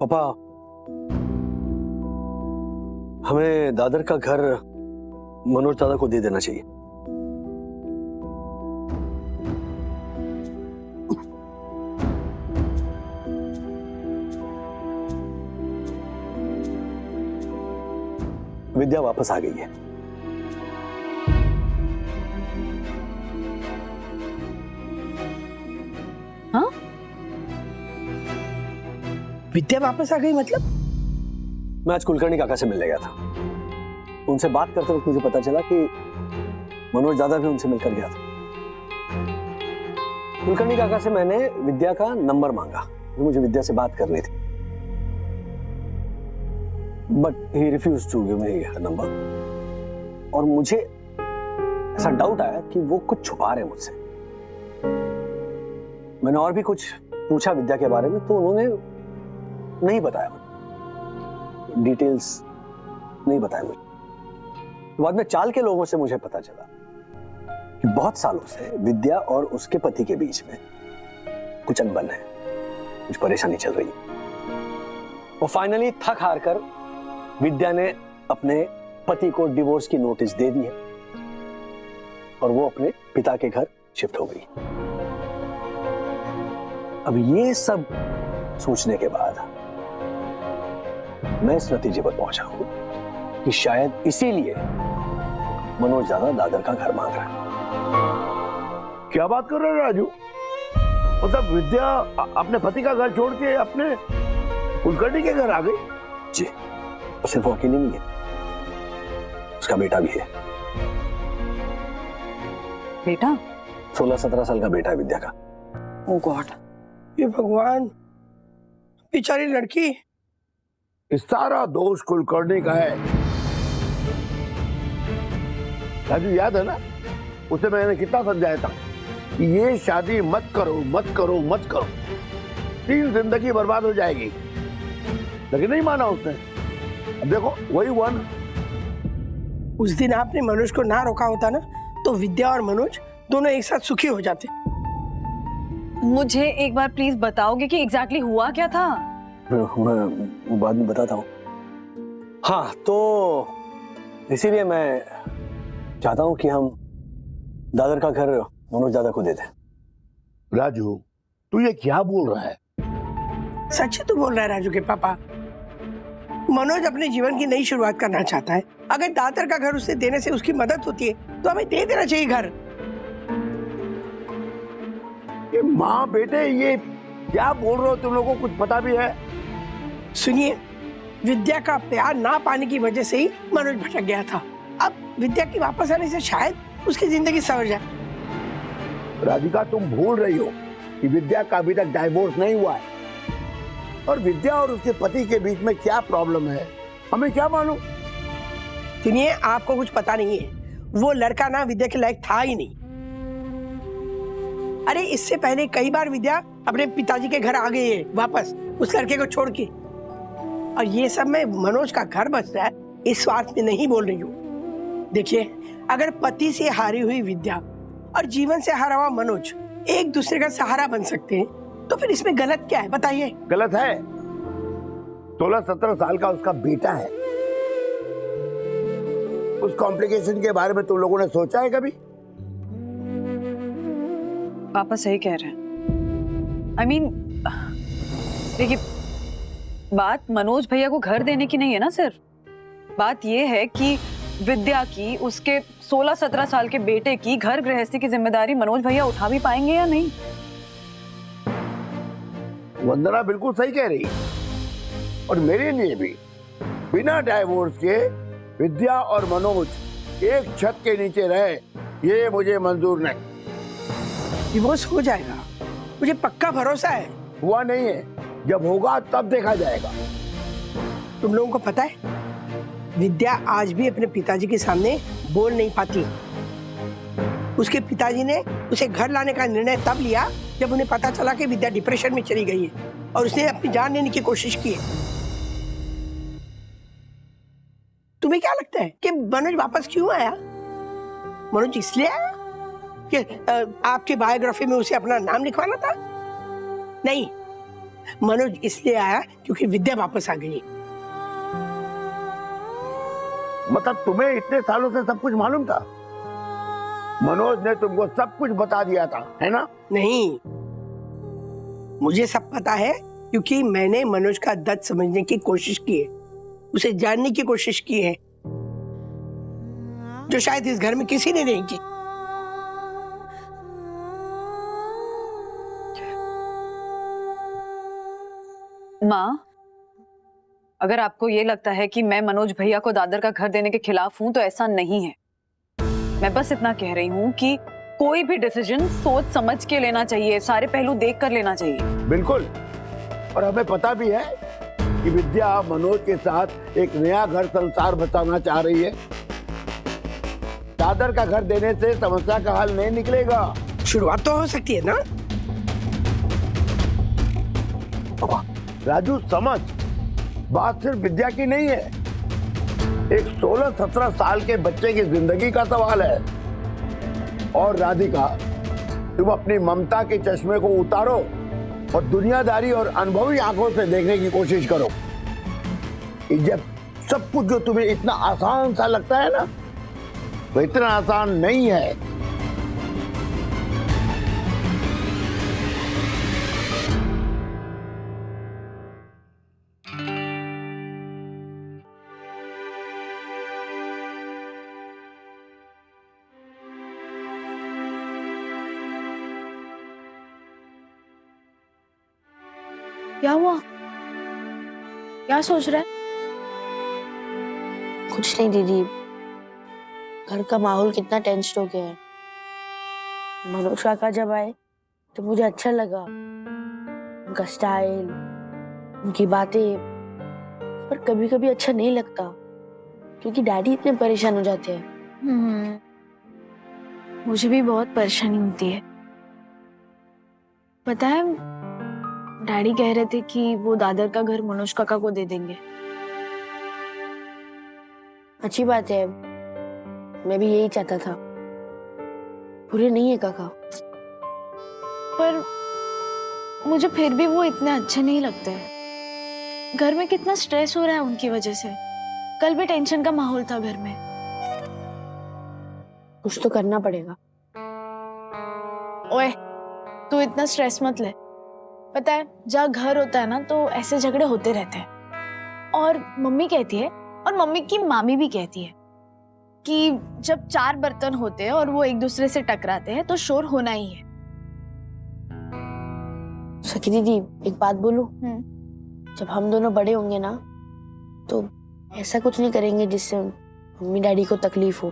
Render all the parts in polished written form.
पापा, हमें दादर का घर मनोज दादा को दे देना चाहिए। विद्या वापस आ गई है। हाँ? विद्या वापस आ गई मतलब? मैं आज कुलकर्णी काका से मिलने गया था। उनसे बात करते वक्त मुझे पता चला कि मनोज दादा भी उनसे मिलकर गया था। कुलकर्णी काका से मैंने विद्या का नंबर मांगा, मुझे विद्या से बात करनी थी, but he refuse to give me her number. और मुझे ऐसा डाउट आया कि वो कुछ छुपा रहे मुझसे। मैंने और भी कुछ पूछा विद्या के बारे में, तो उन्होंने नहीं बताया, डिटेल्स नहीं बताया मुझे। बाद में चाल के लोगों से मुझे पता चला कि बहुत सालों से विद्या और उसके पति के बीच में कुछ अनबन है, कुछ परेशानी चल रही है। वो फाइनली थक हार कर विद्या ने अपने पति को डिवोर्स की नोटिस दे दी है और वो अपने पिता के घर शिफ्ट हो गई। अब ये सब सोचने के बाद मैं इस नतीजे पर पहुंचा हूं कि शायद इसीलिए मनोज दादा दादर का घर मांग रहा है। क्या बात कर रहे हो राजू? मतलब विद्या अपने पति का घर छोड़ के अपने कुलकर्णी के घर आ गई? जी, सिर्फ वो अकेली नहीं है, उसका बेटा भी है। बेटा? 16-17 साल का बेटा है विद्या का। ओह गॉड, ये भगवान, बेचारी लड़की। इस सारा दोष कुलकर्णी का है। राजू याद है ना, उसे मैंने कितना समझाया था कि ये शादी मत करो मत करो मत करो, तीन जिंदगी बर्बाद हो जाएगी, लेकिन नहीं माना उसने। अब देखो वही हुआ ना। उस दिन आपने मनोज को ना रोका होता ना, तो विद्या और मनोज दोनों एक साथ सुखी हो जाते। मुझे एक बार प्लीज बताओगे कि एग्जैक्टली हुआ क्या था? मैं बाद में बताता हूँ। हाँ, तो इसीलिए मैं चाहता हूँ कि हम दादर का घर मनोज दादा को दे दें। राजू तू ये क्या बोल रहा है? सच तो बोल रहा है राजू के पापा। मनोज अपने जीवन की नई शुरुआत करना चाहता है। अगर दादर का घर उसे देने से उसकी मदद होती है तो हमें दे देना चाहिए घर। ये माँ बेटे ये क्या बोल रहे हो तुम लोगों को? कुछ पता भी है? सुनिए, विद्या का प्यार ना पाने की वजह से ही मनोज भटक गया था। अब विद्या की वापस आने से शायद उसकी जिंदगी संवर जाए। राधिका तुम भूल रही हो कि विद्या का अभी तक डाइवोर्स नहीं हुआ है, और विद्या और उसके पति के बीच में क्या प्रॉब्लम है हमें क्या मालूम। सुनिए, आपको कुछ पता नहीं है, वो लड़का ना विद्या के लायक था ही नहीं। अरे इससे पहले कई बार विद्या अपने पिताजी के घर आ गई है वापस, उस लड़के को छोड़ के। और ये सब मैं मनोज का घर बच रहा है इस बात में नहीं बोल रही हूँ। देखिए, अगर पति से हारी हुई विद्या और जीवन से हारा हुआ मनोज एक दूसरे का सहारा बन सकते हैं, तो फिर इसमें गलत क्या है बताइए? गलत है, 16-17 साल का उसका बेटा है। उस कॉम्प्लिकेशन के बारे में तुम लोगों ने सोचा है कभी? पापा सही कह रहे हैं। I mean, देखिए, बात मनोज भैया को घर देने की नहीं है ना, सिर्फ बात ये है कि विद्या की, उसके 16-17 साल के बेटे की घर गृहस्थी की जिम्मेदारी मनोज भैया उठा भी पाएंगे या नहीं। वंदना बिल्कुल सही कह रही है, और मेरे लिए भी बिना डाइवोर्स के विद्या और मनोज एक छत के नीचे रहे, ये मुझे मंजूर नहीं। डिवोर्स हो जाएगा, मुझे पक्का भरोसा है। हुआ नहीं है, जब होगा तब देखा जाएगा। तुम लोगों को पता है, विद्या आज भी अपने पिताजी के सामने बोल नहीं पाती। उसके पिताजी ने उसे घर लाने का निर्णय तब लिया जब उन्हें पता चला कि विद्या डिप्रेशन में चली गई है और उसने अपनी जान लेने की कोशिश की है। तुम्हें क्या लगता है कि मनोज वापस क्यों आया? मनोज इसलिए आया कि आपकी बायोग्राफी में उसे अपना नाम लिखवाना था? नहीं, मनोज इसलिए आया क्योंकि विद्या वापस आ गई। मतलब तुम्हें इतने सालों से सब कुछ मालूम था? मनोज ने तुमको सब कुछ बता दिया था, है ना? नहीं, मुझे सब पता है क्योंकि मैंने मनोज का दर्द समझने की कोशिश की है, उसे जानने की कोशिश की है, जो शायद इस घर में किसी ने नहीं की। माँ, अगर आपको ये लगता है कि मैं मनोज भैया को दादर का घर देने के खिलाफ हूँ तो ऐसा नहीं है। मैं बस इतना कह रही हूँ कि कोई भी डिसीजन सोच समझ के लेना चाहिए, सारे पहलू देख कर लेना चाहिए। बिल्कुल, और हमें पता भी है कि विद्या मनोज के साथ एक नया घर संसार बसाना चाह रही है। दादर का घर देने से समस्या का हल नहीं निकलेगा। शुरुआत तो हो सकती है ना? राजू समझ, बात सिर्फ विद्या की नहीं है, एक 16-17 साल के बच्चे की जिंदगी का सवाल है। और राधिका, तुम अपनी ममता के चश्मे को उतारो और दुनियादारी और अनुभवी आंखों से देखने की कोशिश करो। जब सब कुछ जो तुम्हें इतना आसान सा लगता है ना, वो इतना आसान नहीं है। क्या हुआ? क्या सोच रहा है? कुछ नहीं दीदी, घर का माहौल कितना टेंस्ड हो गया है। मनोज काका जब आए तो मुझे अच्छा लगा, उनका स्टाइल, उनकी बातें। पर कभी कभी अच्छा नहीं लगता क्योंकि डैडी इतने परेशान हो जाते हैं। मुझे भी बहुत परेशानी होती है। पता है, डैडी कह रहे थे कि वो दादर का घर मनोज काका को दे देंगे। अच्छी बात है, मैं भी यही चाहता था। बुरे नहीं है काका। पर मुझे फिर भी वो इतने अच्छे नहीं लगते हैं। घर में कितना स्ट्रेस हो रहा है उनकी वजह से। कल भी टेंशन का माहौल था घर में। कुछ तो करना पड़ेगा। ओए, तू इतना स्ट्रेस मत ले। पता है, जहाँ घर होता है ना तो ऐसे झगड़े होते रहते हैं। और मम्मी कहती है, और मम्मी की मामी भी कहती है कि जब 4 बर्तन होते हैं और वो एक दूसरे से टकराते हैं तो शोर होना ही है। सखी दीदी, एक बात बोलूं? जब हम दोनों बड़े होंगे ना तो ऐसा कुछ नहीं करेंगे जिससे मम्मी डैडी को तकलीफ हो।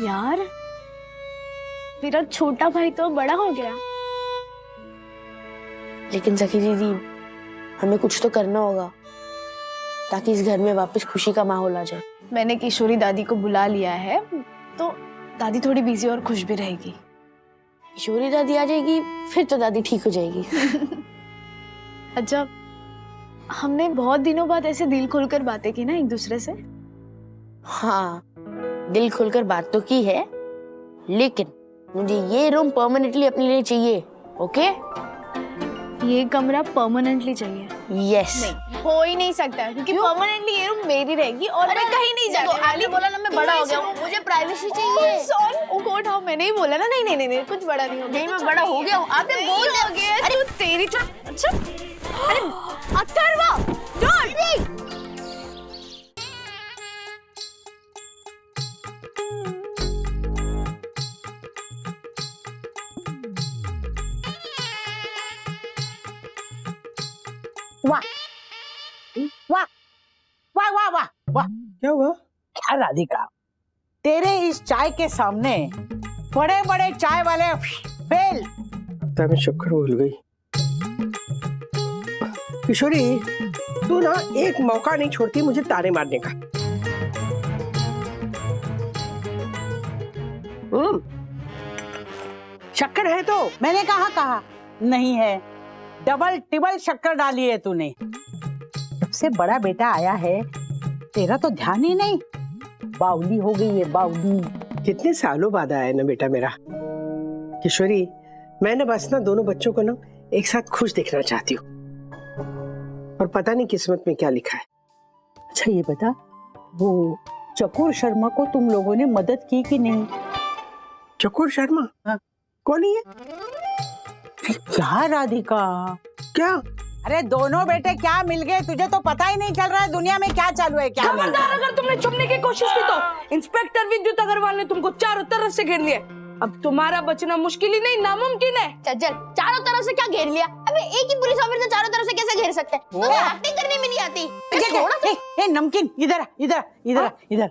यार, मेरा छोटा भाई तो बड़ा हो गया। लेकिन सखी दीदी, हमें कुछ तो करना होगा ताकि इस घर में वापस खुशी का माहौल आ जाए। मैंने किशोरी दादी को बुला लिया है तो दादी थोड़ी बिजी और खुश भी रहेगी। किशोरी दादी आ जाएगी फिर तो दादी ठीक हो जाएगी। अच्छा, हमने बहुत दिनों बाद ऐसे दिल खोलकर बातें की ना एक दूसरे से। हाँ, दिल खोलकर बात तो की है, लेकिन मुझे ये रूम परमानेंटली अपने लिए चाहिए। ओके? ये कमरा परमानेंटली चाहिए? यस। नहीं, हो ही नहीं सकता क्योंकि परमानेंटली ये रूम मेरी रहेगी और मैं कहीं नहीं जाने वाली। आपने बोला ना मैं बड़ा हो गया हूँ, मुझे प्राइवेसी चाहिए। ओ गॉड, हाउ, मैंने ही बोला ना। नहीं नहीं नहीं, कुछ बड़ा नहीं हो गया। नहीं, मैं बड़ा हो गया हूँ। आपने बोल दिया। अरे तेरी तो अच्छा। अरे अथर्वा, डोंट। वाह वाह वाह वाह वाह वाह! क्या हुआ? क्या राधिका, तेरे इस चाय के सामने बड़े बड़े चाय वाले फेल। मैं शक्कर भूल गई। किशोरी, तू ना एक मौका नहीं छोड़ती मुझे ताने मारने का। शक्कर है तो मैंने कहा नहीं है, डबल टिबल शक्कर डाली है तूने। जब से बड़ा बेटा आया है तेरा तो ध्यान ही नहीं, बाउली हो गई है बाउली। कितने सालों बाद आया है ना बेटा मेरा। किशोरी, मैंने बस ना दोनों बच्चों को ना एक साथ खुश देखना चाहती हूँ, और पता नहीं किस्मत में क्या लिखा है। अच्छा ये बता, वो चकोर शर्मा को तुम लोगों ने मदद की कि नहीं? चकोर शर्मा? हाँ। कौन है ये? क्या राधिका, क्या? अरे दोनों बेटे क्या मिल गए, तुझे तो पता ही नहीं चल रहा है दुनिया में क्या चालू है। क्या खबरदार अगर तुमने छुपने की कोशिश की तो इंस्पेक्टर विद्युत अग्रवाल ने तुमको चारों तरफ से घेर लिया। अब तुम्हारा बचना मुश्किल ही नहीं नामुमकिन है। चल चारों तरफ से क्या घेर लिया? अबे एक ही पुलिस ऑफिसर चारों तरफ से कैसे घेर सकते हैं? तुम्हें एक्टिंग करने में नहीं आती। ए नमकीन, इधर इधर इधर इधर।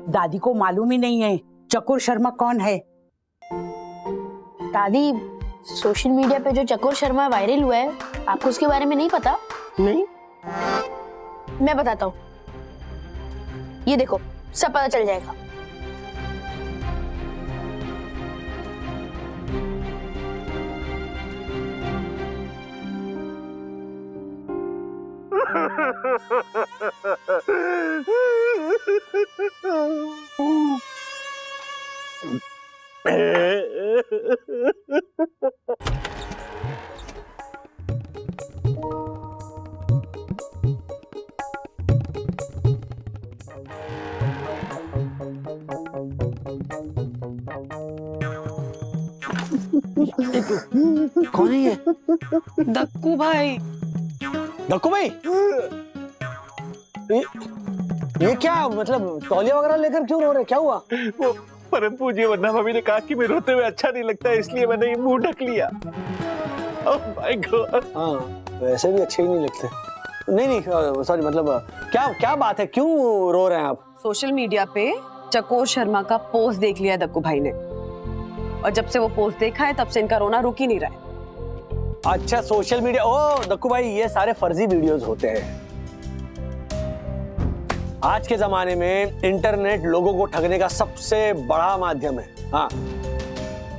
दादी को मालूम ही नहीं है चकोर शर्मा कौन है। दादी, सोशल मीडिया पे जो चकोर शर्मा वायरल हुआ है, आपको उसके बारे में नहीं पता? नहीं। मैं बताता हूँ, ये देखो सब पता चल जाएगा। कौन है ये? दक्कू भाई। दक्कू भाई, ये क्या मतलब तौलिया वगैरह लेकर क्यों रो रहे, क्या हुआ? वो परम पूज्य वन्ना भाभी ने कहा कि मैं रोते हुए अच्छा नहीं लगता, इसलिए मैंने ये मुंह ढक लिया। Oh my God. हाँ, वैसे भी अच्छे ही नहीं लगते। नहीं सॉरी, मतलब क्या क्या बात है, क्यों रो रहे हैं आप? सोशल मीडिया पे चकोर शर्मा का पोस्ट देख लिया दक्कू भाई ने, और जब से वो पोस्ट देखा है तब से इनका रोना रुक ही नहीं रहा है। अच्छा, सोशल मीडिया। ओ दक्कू भाई, ये सारे फर्जी वीडियोस होते हैं। आज के जमाने में इंटरनेट लोगों को ठगने का सबसे बड़ा माध्यम है। हाँ,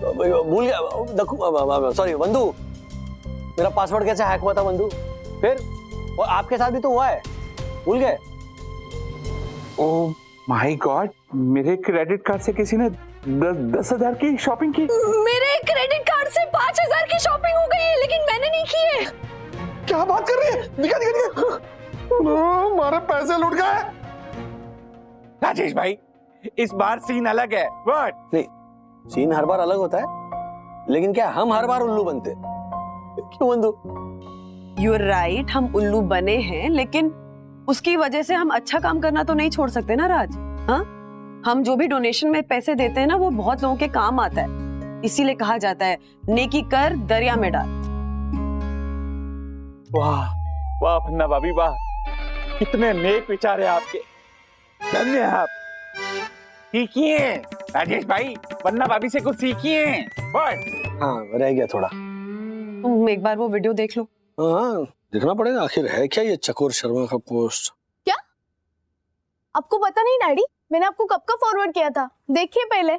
भूल गया दक्कू, सॉरी वंदू, मेरा पासवर्ड कैसे हैक हुआ था वंदू? फिर वो आपके साथ भी तो हुआ है, भूल गए? ओह माय गॉड, मेरे क्रेडिट कार्ड से किसी ने 10,000 की शॉपिंग की। मेरे क्रेडिट कार्ड से 5,000 की शॉपिंग हो गई है, लेकिन मैंने नहीं की है। क्या बात कर रही है? दिखा दिखा दिखा। हमारे पैसे लुट गए। राजेश भाई, इस बार सीन अलग है। व्हाट? नहीं, सीन हर बार अलग होता है, लेकिन क्या हम हर बार उल्लू बनते? क्यों वंदू? यू आर राइट, हम उल्लू बने हैं, लेकिन उसकी वजह से हम अच्छा काम करना तो नहीं छोड़ सकते ना राज। हाँ, हम जो भी डोनेशन में पैसे देते हैं ना, वो बहुत लोगों के काम आता है। इसीलिए कहा जाता है नेकी कर दरिया में डाल। वाह वाह वन्ना भाभी वाह, कितने नेक विचार है आपके, धन्य आप। सीखिए राजेश भाई, वन्ना भाभी से कुछ सीखिए। व्हाट? हाँ, रह गया थोड़ा। तुम एक बार वो वीडियो देख लो। हाँ, देखना पड़ेगा, आखिर है क्या ये चकोर शर्मा का पोस्ट? क्या आपको पता नहीं डैडी? मैंने आपको कब का फॉरवर्ड किया था, देखिए पहले।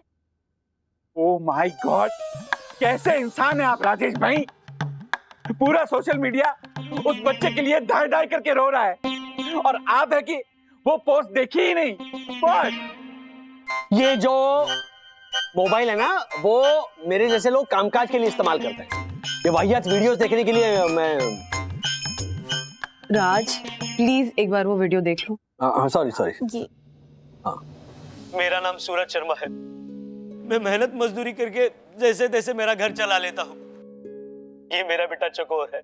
ओह माय गॉड, कैसे इंसान है आप राजेश भाई। पूरा सोशल मीडिया उस बच्चे के लिए डाई डाई करके रो रहा है, और आप है कि वो पोस्ट देखी ही नहीं। What? ये जो मोबाइल है ना, वो मेरे जैसे लोग कामकाज के लिए इस्तेमाल करते हैं। ये वाहियात वीडियोस देखने के लिए मैं। राज प्लीज एक बार वो वीडियो देख लो। हाँ सॉरी सॉरी। जी मेरा नाम सूरज शर्मा है। मैं मेहनत मजदूरी करके जैसे तैसे मेरा घर चला लेता हूँ। ये मेरा बेटा चकोर है।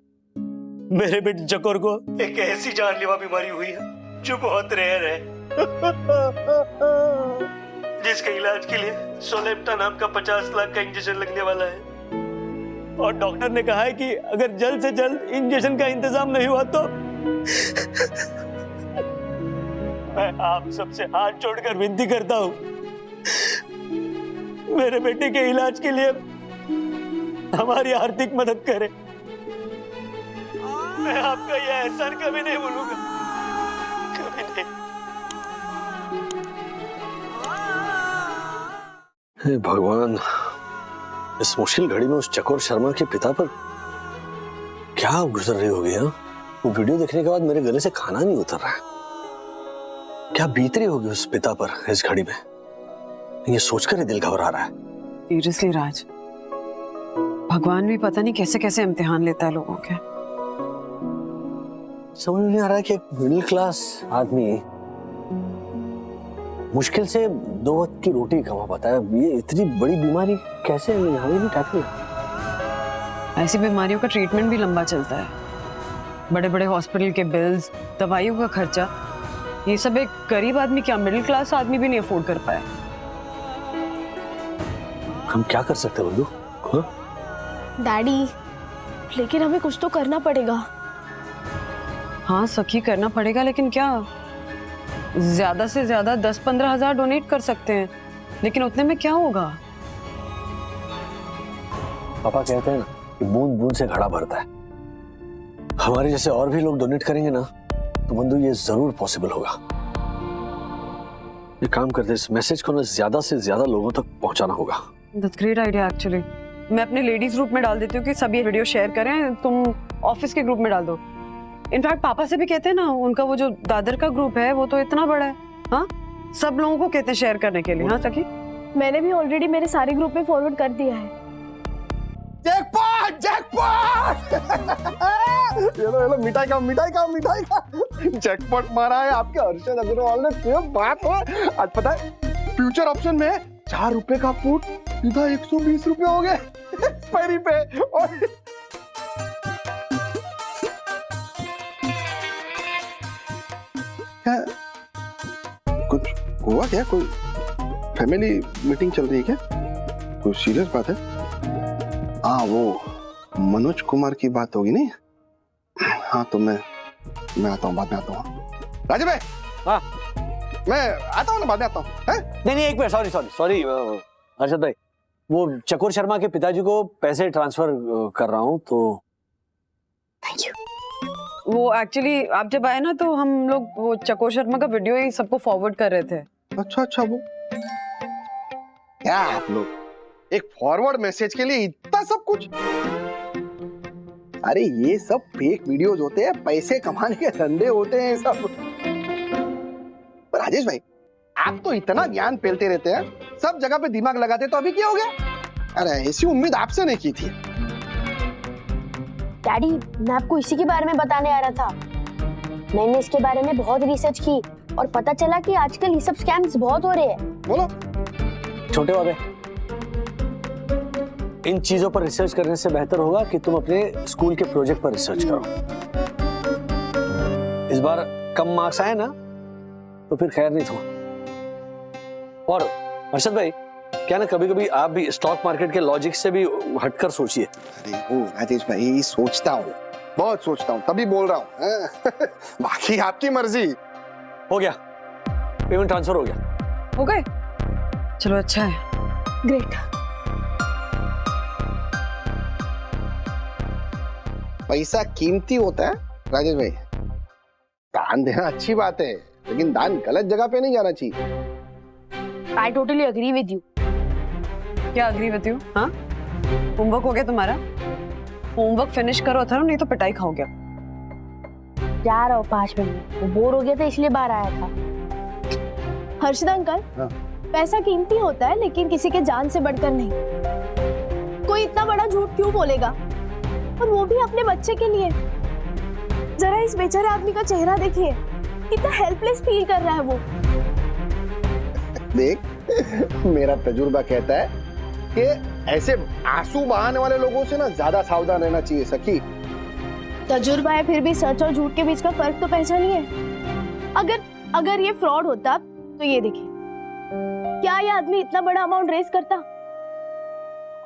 मेरे बेटे चकोर को एक ऐसी जानलेवा बीमारी हुई है जो बहुत रेयर है, जिसके इलाज के लिए सोलेप्टा नाम का 50 लाख का इंजेक्शन लगने वाला है। और डॉक्टर ने कहा है कि अगर जल्द से जल्द इंजेक्शन का इंतजाम नहीं हुआ तो मैं आप सबसे हाथ जोड़कर विनती करता हूँ, मेरे बेटे के इलाज के लिए हमारी आर्थिक मदद करें। मैं आपका यह एहसान कभी नहीं भूलूंगा, कभी नहीं। हे भगवान, इस मुश्किल घड़ी में उस चकोर शर्मा के पिता पर क्या गुजर रही होगी। हाँ, वो वीडियो देखने के बाद मेरे गले से खाना नहीं उतर रहा है। क्या बीत रही होगी उस पिता पर इस घड़ी में, ये सोचकर ही दिल घबरा रहा है। सीरियसली राज, भगवान भी पता नहीं कैसे कैसे इम्तिहान लेता है लोगों के। समझ नहीं आ रहा है कि एक मिडिल क्लास आदमी मुश्किल से 2 वक्त की रोटी कमा पाता है, ये इतनी बड़ी बीमारी कैसे यहाँ भी नहीं टैकल। ऐसी बीमारियों का ट्रीटमेंट भी लंबा चलता है, बड़े बड़े हॉस्पिटल के बिल्स, दवाइयों का खर्चा, ये सब एक गरीब आदमी, क्या मिडिल क्लास आदमी भी नहीं अफोर्ड कर पाया। हम क्या कर सकते हैं बंधु? हाँ? डैडी, लेकिन हमें कुछ तो करना पड़ेगा। हाँ सखी, करना पड़ेगा, लेकिन क्या? ज्यादा से ज्यादा 10-15 हजार डोनेट कर सकते हैं, लेकिन उतने में क्या होगा? पापा कहते हैं ना कि बूंद बूंद से घड़ा भरता है। हमारे जैसे और भी लोग डोनेट करेंगे ना तो बंधु ये जरूर पॉसिबल होगा। ये काम करते, इस मैसेज को ना ज्यादा से ज्यादा लोगों तक पहुंचाना होगा। That's great idea actually। मैं अपने लेडीज ग्रुप में डाल देती हूँ कि सब ये वीडियो शेयर करें, तुम ऑफिस के ग्रुप में डाल दो। इनफैक्ट पापा से भी कहते हैं ना, उनका वो जो दादर का ग्रुप है वो तो इतना बड़ा है। हाँ, सब लोगों को कहते हैं शेयर करने के लिए। हाँ सखी, मैंने भी ऑलरेडी मेरे सारे ग्रुप में फॉरवर्ड कर दिया है। जैकपॉट जैकपॉट ये लो मिठाई का जैकपॉट मारा है आपके हर्षद अग्रवाल ने। क्या बात है, आज पता है फ्यूचर ऑप्शन में 4 रुपए का फूट सीधा 120 रुपए हो गए एक्सपायरी पे। और क्या कुछ हुआ क्या? कोई फैमिली मीटिंग चल रही है क्या? कोई सीरियस बात है? हाँ, वो मनोज कुमार की बात होगी नहीं? हाँ तो मैं आता हूँ, बाद में आता हूँ। राजीव भाई, हाँ मैं आता हूँ ना, बाद में आता हूँ। नहीं एक मिनट, सॉरी हर्षद भाई, वो चकोर शर्मा के पिताजी को पैसे ट्रांसफर कर रहा हूँ तो। Thank you. वो एक्चुअली आप जब आए ना तो हम लोग वो चकोर शर्मा का वीडियो ही सबको फॉरवर्ड कर रहे थे। अच्छा, वो क्या आप लोग एक फॉरवर्ड मैसेज के लिए इतना सब कुछ? अरे ये सब फेक वीडियोस होते हैं, पैसे कमाने के धंधे होते हैं सब। पर राजेश भाई, आप तो इतना ज्ञान फैलते रहते हैं, सब जगह पे दिमाग लगाते, तो अभी क्या हो गया? अरे ऐसी उम्मीद आपसे नहीं की थी। डैडी, मैं आपको इसी के बारे में बताने आ रहा था। मैंने इसके बारे में बहुत रिसर्च की और पता चला कि आजकल ये सब स्कैम्स बहुत हो रहे हैं। बोलो। छोटे बाबे, इन चीजों पर रिसर्च करने से बेहतर होगा कि तुम अपने स्कूल के प्रोजेक्ट पर रिसर्च करो। इस बार कम मार्क्स आए ना तो फिर खैर नहीं था। और हर्षद भाई, क्या ना कभी कभी आप भी स्टॉक मार्केट के लॉजिक से भी हटकर सोचिए। अरे वो राजेश भाई, सोचता हूँ, बहुत सोचता हूँ, तभी बोल रहा हूँ। बाकी आपकी मर्जी। हो गया, पेमेंट ट्रांसफर हो गया। हो गए? चलो अच्छा है। ग्रेट। पैसा कीमती होता है राजेश भाई। दान देना अच्छी बात है, लेकिन दान गलत जगह पे नहीं जाना चाहिए। I totally agree with you। क्या अग्री विद यू? हाँ, होमवर्क हो गया तुम्हारा? होमवर्क फिनिश करो अथर्व, नहीं तो पिटाई खाओगे। जा रहा हूँ 5 मिनट, वो बोर हो गया था इसलिए बाहर आया था। हर्षद अंकल, पैसा कीमती होता है लेकिन किसी के जान से बढ़कर नहीं। कोई इतना बड़ा झूठ क्यों बोलेगा, और वो भी अपने बच्चे के लिए। जरा इस बेचारे आदमी का चेहरा देखिए, कितना हेल्पलेस फील कर रहा है वो। देख, मेरा तजुर्बा कहता है कि ऐसे आंसू बहाने वाले लोगों से ना ज्यादा सावधान रहना चाहिए सखी। तजुर्बा है, फिर भी सच और झूठ के बीच का फर्क तो पहचानिए। अगर ये फ्रॉड होता तो ये देखिए, क्या ये आदमी इतना बड़ा अमाउंट रेज करता?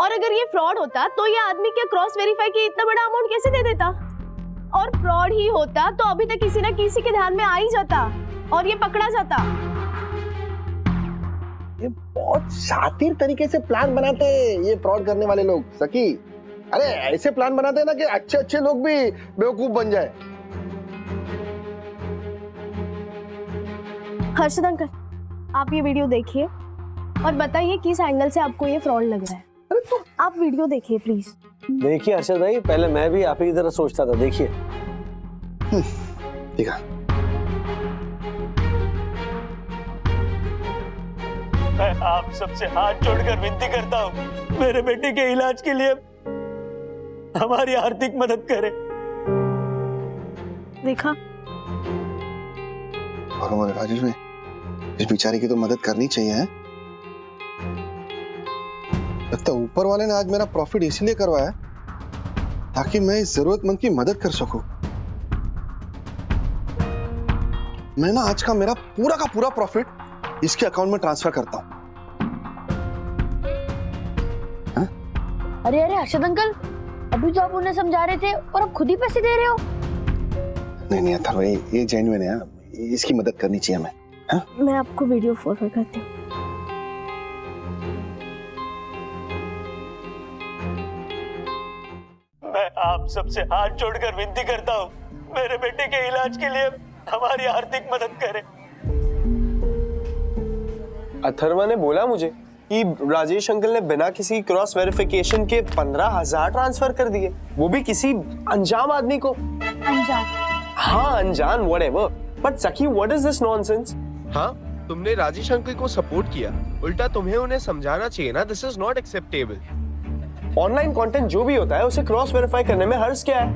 और अगर ये फ्रॉड होता तो ये आदमी क्या क्रॉस वेरीफाई किए इतना बड़ा अमाउंट कैसे दे देता? और फ्रॉड ही होता तो अभी तक किसी ना किसी के ध्यान में आ ही जाता और ये पकड़ा जाता। ये बहुत शातिर तरीके से प्लान बनाते हैं ये फ्रॉड करने वाले लोग सखी। अरे ऐसे प्लान बनाते हैं ना कि अच्छे अच्छे लोग भी बेवकूफ बन जाए। हर्षद अंकल, आप ये वीडियो देखिए और बताइए किस एंगल से आपको ये फ्रॉड लग रहा है। आप वीडियो देखिए प्लीज। देखिए अर्शद भाई, पहले मैं भी आप ही की तरह सोचता था। देखिए ठीक है, मैं आप सबसे हाथ जोड़कर विनती करता हूँ, मेरे बेटे के इलाज के लिए हमारी आर्थिक मदद करें। देखा, और हमारे राजेश भाई, इस बेचारे की तो मदद करनी चाहिए है। लगता है ऊपर वाले ने आज मेरा प्रॉफिट इसलिए करवाया ताकि मैं इस जरूरतमंद की मदद कर सकूं। मैं ना आज का मेरा पूरा प्रॉफिट इसके अकाउंट में ट्रांसफर करता हूं। अरे अरे हर्षद अंकल, अभी तो आप उन्हें समझा रहे थे और अब खुद ही पैसे दे रहे हो। नहीं अथर्व भाई, ये जेन्युइन है, इसकी मदद करनी चाहिए हमें। हाँ? मैं आपको वीडियो फॉरवर्ड करती हूँ। मैं आप सबसे हाथ जोड़कर विनती करता हूँ, मेरे बेटे के इलाज के लिए हमारी आर्थिक मदद करें। अथर्वा ने बोला मुझे कि राजेश अंकल ने बिना किसी क्रॉस वेरिफिकेशन के 15,000 ट्रांसफर कर दिए, वो भी किसी अनजान आदमी को। अनजान? हाँ अनजान, व्हाटएवर। बट सखी, व्हाट इज दिस नॉनसेंस? हाँ, तुमने राजेश अंकल को सपोर्ट किया, उल्टा तुम्हें उन्हें समझाना चाहिए ना। This is not acceptable. Online content जो भी होता है उसे क्रॉस वेरीफाई करने में हर्ज क्या है?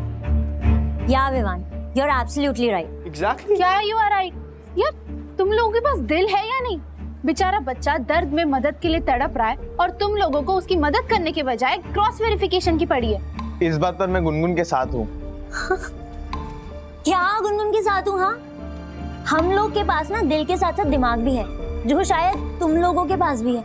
या Vivaan, you are absolutely right. Exactly. क्या यू आर राइट? यार तुम लोगों के पास दिल है या नहीं? बेचारा बच्चा दर्द में मदद के लिए तड़प रहा है और तुम लोगों को उसकी मदद करने के बजाय क्रॉस वेरिफिकेशन की पड़ी है। इस बात पर मैं गुनगुन के साथ हूँ। क्या गुनगुन के साथ हूँ? हाँ, हम लोग के पास ना दिल के साथ साथ दिमाग भी है, जो शायद तुम लोगों के पास भी है।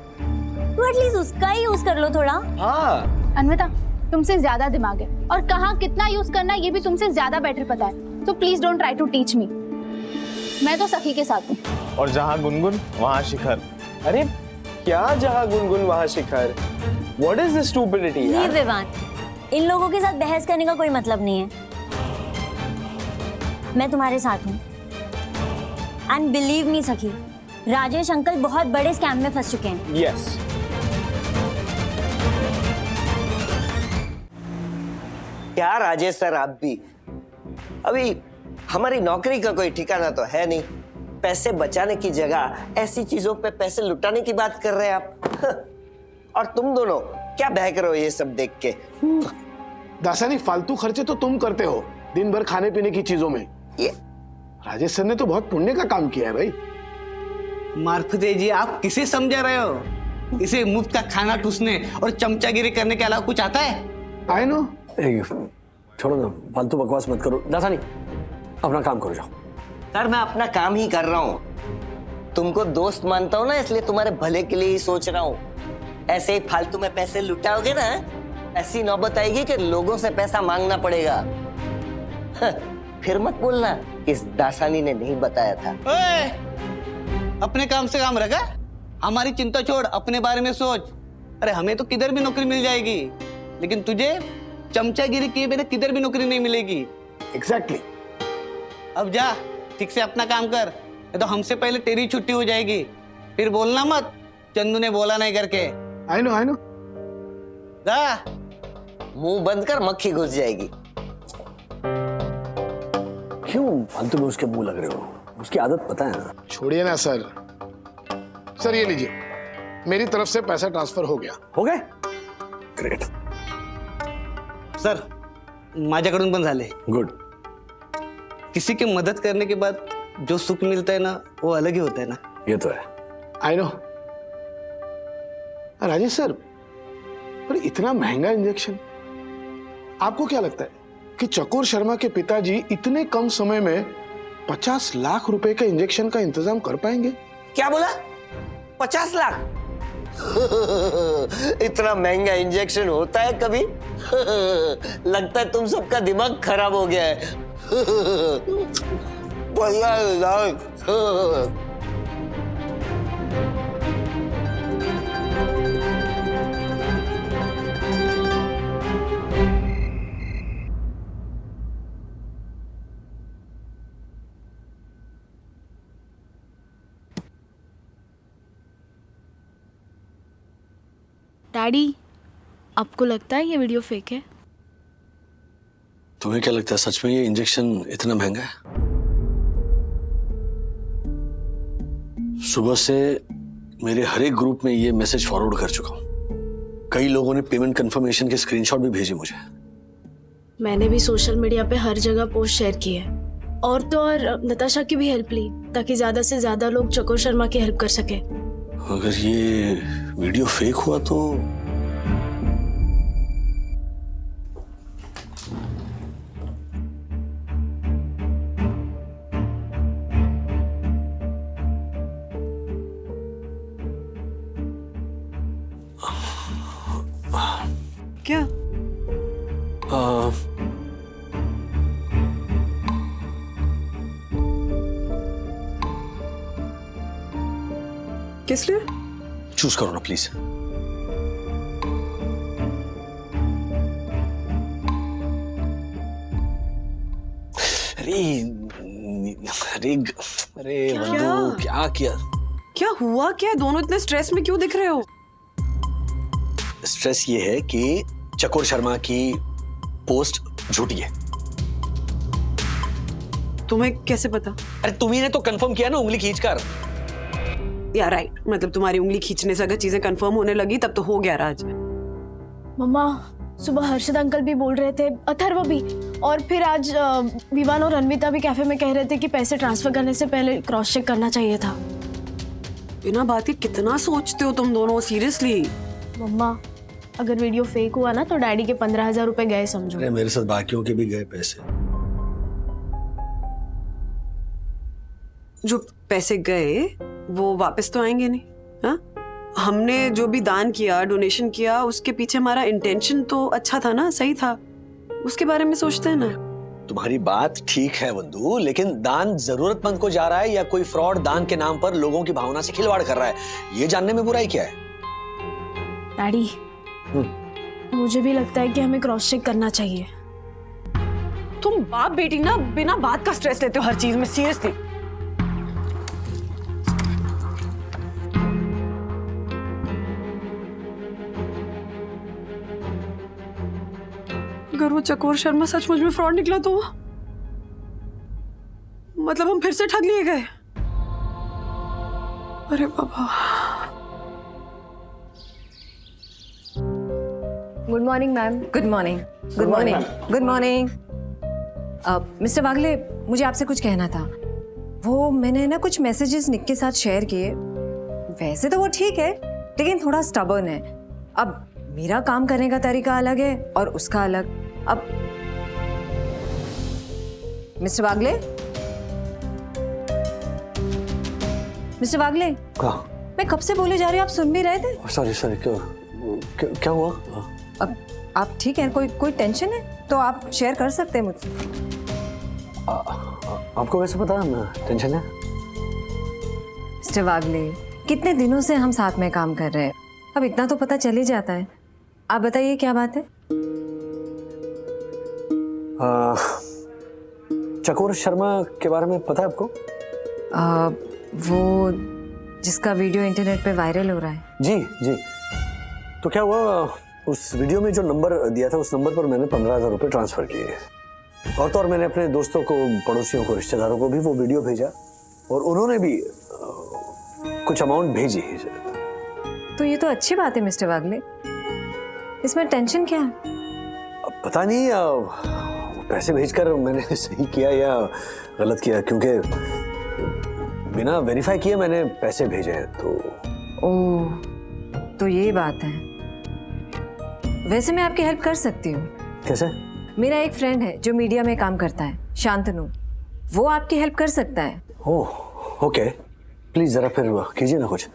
तो एटलीस्ट उसका ही यूज कर लो थोड़ा। हाँ अन्विता, तुमसे ज्यादा दिमाग है और कहाँ कितना यूज करना है ये भी तुमसे ज्यादा बेटर पता है। तो please don't try to teach me. मैं तो सखी के साथ हूँ। और जहाँ गुनगुन वहाँ शिखर। अरे क्या जहाँ गुनगुन वहाँ शिखर? व्हाट इज दिस स्टूपिडिटी यार? विवान, इन लोगों के साथ बहस करने का कोई मतलब नहीं है। मैं तुम्हारे साथ हूँ। एंड बिलीव मी सखी, राजेश अंकल बहुत बड़े स्कैम में फंस चुके हैं। यस। क्या राजेश सर, आप भी अभी हमारी नौकरी का कोई ठिकाना तो है नहीं। पैसे बचाने की जगह ऐसी चीजों पे पैसे लुटाने की बात कर रहे हैं आप। और तुम दोनों क्या बहक रहे हो ये सब देख के? दासानी, फालतू खर्चे तो तुम करते हो दिन भर खाने पीने की चीजों में। ये राजेश सर ने तो बहुत पुण्य का काम किया है भाई। मार्फते जी, आप किसे समझा रहे हो? इसे मुफ्त का खाना ठूसने और चमचागिरी करने के अलावा कुछ आता है? I know. छोड़ो ना, फालतू बकवास मत करो। दासानी, अपना काम करो, जाओ। सर मैं अपना काम ही कर रहा हूँ। तुमको दोस्त मानता हूँ ना, इसलिए तुम्हारे भले के लिए ही सोच रहा हूँ। ऐसे ही फालतू में पैसे लुटाओगे ना, ऐसी नौबत आएगी कि लोगों से पैसा मांगना पड़ेगा। फिर मत बोलना इस दासानी ने नहीं बताया था। ओए, अपने काम से काम रखा, हमारी चिंता छोड़, अपने बारे में सोच। अरे हमें तो किधर भी नौकरी मिल जाएगी, लेकिन तुझे चमचागिरी किए बिना किधर भी नौकरी नहीं मिलेगी। एग्जैक्टली। अब जा, ठीक से अपना काम कर, नहीं तो हमसे पहले तेरी छुट्टी हो जाएगी। फिर बोलना मत चंदू ने बोला नहीं करके। आई नो जा। मुंह बंद कर, मक्खी घुस जाएगी। क्यों फालतू में उसके मुंह लग रहे हो? उसकी आदत पता है ना। छोड़िए ना सर। सर ये लीजिए, मेरी तरफ से पैसा ट्रांसफर हो गया। हो गए? ग्रेट। सर माझ्याकडून पण झाले। गुड। किसी की मदद करने के बाद जो सुख मिलता है ना, वो अलग ही होता है ना। ये तो है। I know. राजेश सर, पर इतना महंगा इंजेक्शन, आपको क्या लगता है कि चकोर शर्मा के पिताजी इतने कम समय में 50 लाख रुपए के इंजेक्शन का इंतजाम कर पाएंगे? क्या बोला? 50 लाख? इतना महंगा इंजेक्शन होता है कभी? लगता है तुम सबका दिमाग खराब हो गया है। 50 लाख। डैडी, आपको लगता है ये वीडियो फेक है? तुम्हें क्या लगता है सच में ये इंजेक्शन इतना महंगा है? सुबह से मेरे हर एक ग्रुप में ये मैसेज फॉरवर्ड कर चुका हूं। कई लोगों ने पेमेंट कंफर्मेशन के स्क्रीनशॉट भी भेजे मुझे। मैंने भी सोशल मीडिया पे हर जगह पोस्ट शेयर की है, और तो और नताशा की भी हेल्प ली ताकि ज्यादा से ज्यादा लोग चकोर शर्मा की हेल्प कर सके। अगर ये वीडियो फेक हुआ तो क्या? किस लिए? चूज करो ना प्लीज। अरे अरे अरे वंदू, क्या किया? क्या हुआ? क्या दोनों इतने स्ट्रेस में क्यों दिख रहे हो? स्ट्रेस ये है कि चकोर शर्मा की पोस्ट झूठी है। तुम्हें कैसे पता? अरे तुम्ही ने तो कंफर्म किया ना उंगली खींचकर। या राइट, मतलब तुम्हारी उंगली खींचने से अगर चीजें कंफर्म होने लगी तब तो हो गया राज। मम्मा, सुबह हर्षद अंकल भी बोल रहे थे, अथर्व भी, और फिर आज विवान और अन्विता भी कैफे में कह रहे थे कि पैसे ट्रांसफर करने से पहले क्रॉस चेक करना चाहिए था। बिना बात के कितना सोचते हो तुम दोनों, सीरियसली। मम्मा, अगर वीडियो फेक हुआ ना तो डैडी के 15,000 रुपए गए समझो। अरे मेरे साथ बाकियों के भी गए पैसे। जो पैसे गए वो वापस तो आएंगे नहीं। हाँ, हमने जो भी दान किया, डोनेशन किया, उसके पीछे हमारा इंटेंशन तो अच्छा था ना, सही था, उसके बारे में सोचते हैं ना। तुम्हारी बात ठीक है वंदू, लेकिन दान जरूरतमंद को जा रहा है या कोई फ्रॉड दान के नाम पर लोगों की भावना से खिलवाड़ कर रहा है, ये जानने में बुराई क्या है? डैडी, मुझे भी लगता है कि हमें क्रॉस चेक करना चाहिए। तुम बाप बेटी ना बिना बात का स्ट्रेस लेते हो हर चीज में, सीरियसली। अगर वो चकोर शर्मा सचमुच में फ्रॉड निकला तो मतलब हम फिर से ठग लिए गए। अरे बाबा। Good morning ma'am. Good morning. Good morning. Good morning. Mister Wagle, मुझे आपसे कुछ कहना था। वो मैंने ना कुछ मैसेजेस निक के साथ शेयर किए। वैसे तो वो ठीक है, लेकिन थोड़ा स्टबर्न है। अब मेरा काम करने का तरीका अलग है और उसका अलग। अब मिस्टर वागले, मिस्टर वागले, मैं कब से बोले जा रही हूँ, आप सुन भी रहे थे? सॉरी सॉरी, क्या हुआ? अब आप ठीक हैं? कोई टेंशन है तो आप शेयर कर सकते हैं मुझसे। आपको वैसे पता है टेंशन है? मिस्टर वागले, कितने दिनों से हम साथ में काम कर रहे हैं, अब इतना तो पता चल ही जाता है। आप बताइए क्या बात है? चकोर शर्मा के बारे में पता है आपको? वो जिसका वीडियो इंटरनेट पे वायरल हो रहा है। जी जी। तो क्या हुआ, उस वीडियो में जो नंबर दिया था उस नंबर पर मैंने 15,000 रुपये ट्रांसफर किए, और तो और मैंने अपने दोस्तों को, पड़ोसियों को, रिश्तेदारों को भी वो वीडियो भेजा, और उन्होंने भी कुछ अमाउंट भेजी। तो ये तो अच्छी बात है मिस्टर वागले, इसमें टेंशन क्या है? पता नहीं पैसे भेजकर मैंने सही किया या गलत किया, क्योंकि बिना वेरीफाई किए मैंने पैसे भेजे हैं। तो ओह, तो ये बात है। वैसे मैं आपकी हेल्प कर सकती हूँ। कैसे? मेरा एक फ्रेंड है जो मीडिया में काम करता है, शांतनु, वो आपकी हेल्प कर सकता है। ओह ओके, प्लीज जरा फिर कीजिए ना कुछ।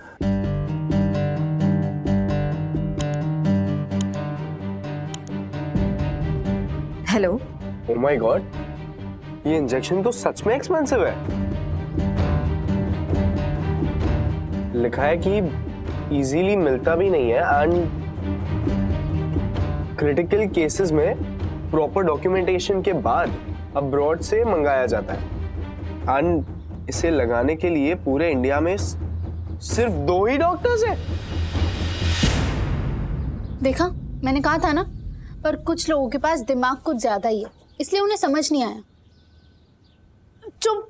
हेलो। ओह माय गॉड, ये इंजेक्शन तो सच में एक्सपेंसिव है। लिखा है कि इजीली मिलता भी नहीं है, एंड क्रिटिकल केसेस में प्रॉपर डॉक्यूमेंटेशन के बाद अब्रॉड से मंगाया जाता है, एंड इसे लगाने के लिए पूरे इंडिया में सिर्फ 2 ही डॉक्टर्स हैं। देखा, मैंने कहा था ना, पर कुछ लोगों के पास दिमाग कुछ ज्यादा ही है, इसलिए उन्हें समझ नहीं आया। चुप,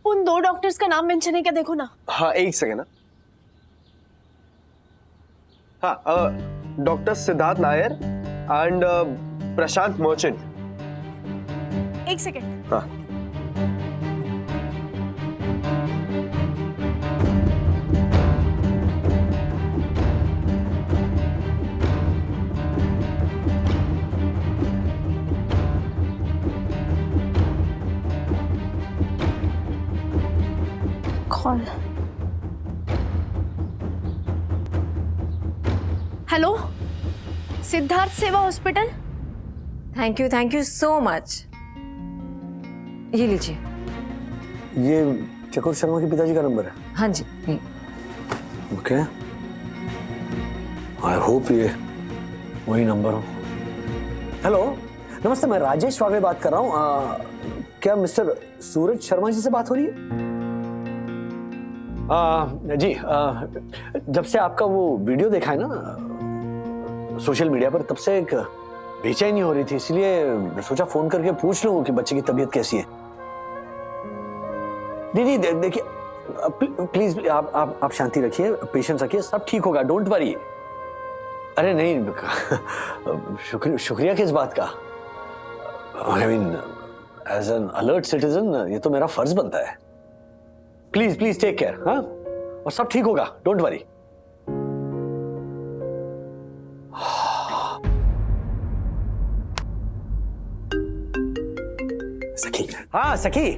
उन 2 डॉक्टर्स का नाम मेंशन है क्या, देखो ना। हाँ, एक सेकेंड। हाँ, doctor Siddharth Nair and Prashant merchant. एक सेकेंड। हाँ। कॉल। हेलो, सिद्धार्थ सेवा hospital. Thank you so much. ये लीजिए। ये चकोर शर्मा के पिताजी का नंबर है? हाँ जी। ओके, आई होप ये वही नंबर हो। हेलो, नमस्ते, मैं राजेश वागले बात कर रहा हूँ। क्या मिस्टर सूरज शर्मा जी से बात हो रही है? जी, जब से आपका वो वीडियो देखा है ना सोशल मीडिया पर, तब से एक बेचैनी हो रही थी, इसलिए सोचा फोन करके पूछ लूं कि बच्चे की तबीयत कैसी है। नहीं, देखिए, प्लीज आप शांति रखिए, पेशेंस रखिए, सब ठीक होगा, डोंट वरी। अरे नहीं, शुक्रिया किस बात का? I mean, as an alert citizen ये तो मेरा फर्ज बनता है। प्लीज टेक केयर, हाँ, और सब ठीक होगा, डोंट वरी। सखी, हाँ सखी,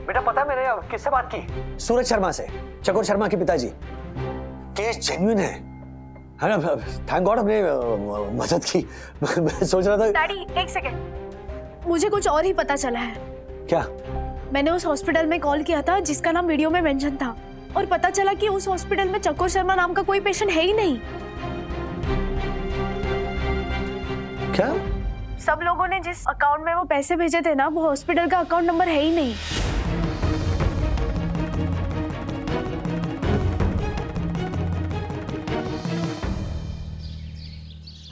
बेटा पता है मैंने किससे बात की? सूरज शर्मा से, चकोर शर्मा के पिताजी। केस जेन्युइन है ना? थैंक गॉड हमने मदद की। मैं सोच रहा था। डैडी, एक सेकेंड, मुझे कुछ और ही पता चला है। क्या? मैंने उस हॉस्पिटल में कॉल किया था जिसका नाम वीडियो में मेंशन था, और पता चला कि उस हॉस्पिटल में चकोर शर्मा नाम का कोई पेशेंट है ही नहीं। क्या? सब लोगों ने जिस अकाउंट में वो पैसे भेजे थे ना, वो हॉस्पिटल का अकाउंट नंबर है ही नहीं।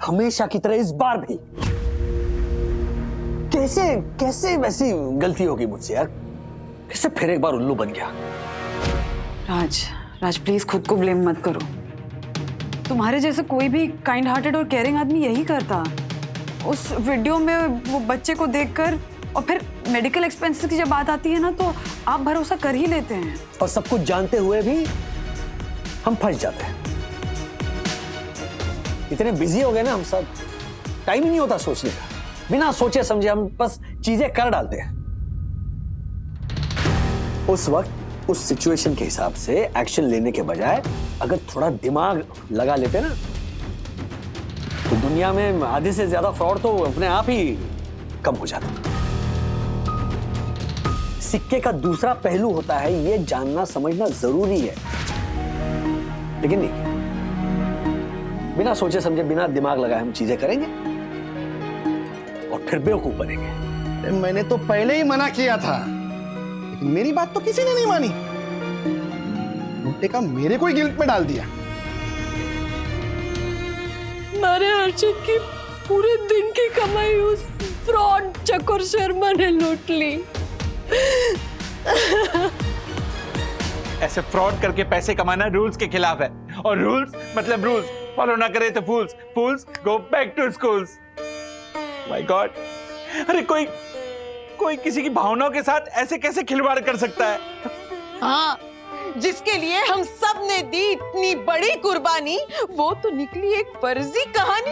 हमेशा की तरह इस बार भी कैसे वैसी गलती होगी मुझसे यार? कैसे फिर एक बार उल्लू बन गया? राज प्लीज खुद को ब्लेम मत करो। तुम्हारे जैसे कोई भी काइंड हार्टेड और केयरिंग आदमी यही करता। उस वीडियो में वो बच्चे को देखकर, और फिर मेडिकल एक्सपेंसेस की जब बात आती है ना, तो आप भरोसा कर ही लेते हैं। और सब कुछ जानते हुए भी हम फंस जाते हैं। इतने बिजी हो गए ना हम सब, टाइम ही नहीं होता सोचने का। बिना सोचे समझे हम बस चीजें कर डालते हैं। उस वक्त उस सिचुएशन के हिसाब से एक्शन लेने के बजाय अगर थोड़ा दिमाग लगा लेते ना, तो दुनिया में आधे से ज्यादा फ्रॉड तो अपने आप ही कम हो जाता। सिक्के का दूसरा पहलू होता है, ये जानना समझना जरूरी है, लेकिन नहीं, बिना सोचे समझे बिना दिमाग लगाए हम चीजें करेंगे और फिर बेवकूफ बनेंगे। मैंने तो पहले ही मना किया था, लेकिन मेरी बात तो किसी ने नहीं मानी। उल्टे का मेरे को ही गिल्ट में डाल दिया। हमारे हर्षित की पूरे दिन की कमाई उस फ्रॉड चकोर शर्मा ने लूट ली। ऐसे फ्रॉड करके पैसे कमाना रूल्स के खिलाफ है, और रूल्स मतलब रूल्स फॉलो ना करे तो fools go back to schools. My god, अरे कोई किसी की भावनाओं के साथ ऐसे कैसे खिलवाड़ कर सकता है? हाँ, जिसके लिए हम सब ने दी इतनी बड़ी कुर्बानी, वो तो निकली एक फर्जी कहानी।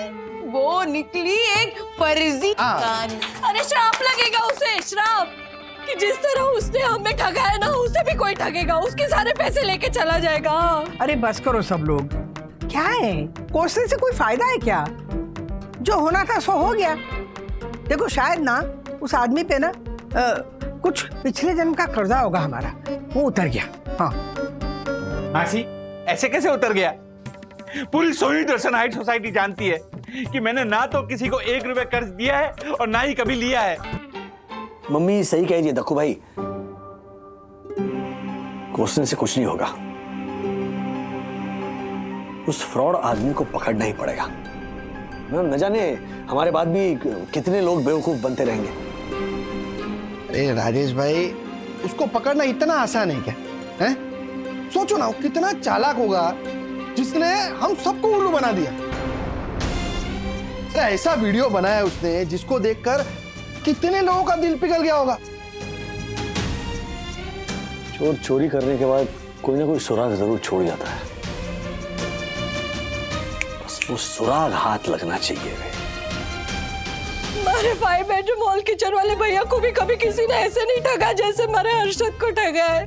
अरे श्राप लगेगा उसे, श्राप कि जिस तरह उसने हमें ठगाया ना, उसे भी कोई ठगेगा, उसके सारे पैसे लेके चला जाएगा। अरे बस करो सब लोग, क्या है, कोसने से कोई फायदा है क्या? जो होना था सो हो गया। देखो शायद ना उस आदमी पे ना कुछ पिछले जन्म का कर्जा होगा हमारा, वो उतर गया। हाँ मासी, ऐसे कैसे उतर गया? पूरी सोनी दर्शन हाइट सोसाइटी जानती है कि मैंने ना तो किसी को 1 रुपया कर्ज दिया है और ना ही कभी लिया है। मम्मी सही कह रही है दक्कू भाई, क्वेश्चन से कुछ नहीं होगा। उस फ्रॉड आदमी को पकड़ना ही पड़ेगा। न जाने हमारे बाद भी कितने लोग बेवकूफ बनते रहेंगे। अरे राजेश भाई, उसको पकड़ना इतना आसान है क्या? हैं? सोचो ना, वो कितना चालाक होगा जिसने हम सबको उल्लू बना दिया। ऐसा वीडियो बनाया उसने जिसको देखकर कितने लोगों का दिल पिघल गया होगा। चोर चोरी करने के बाद कोई ना कोई सुराग जरूर छोड़ जाता है, बस वो सुराग हाथ लगना चाहिए। हमारे 5 बेडरूम हॉल किचन वाले भैया को भी कभी किसी ने ऐसे नहीं ठगा जैसे हमारे हर्षद को ठगा है।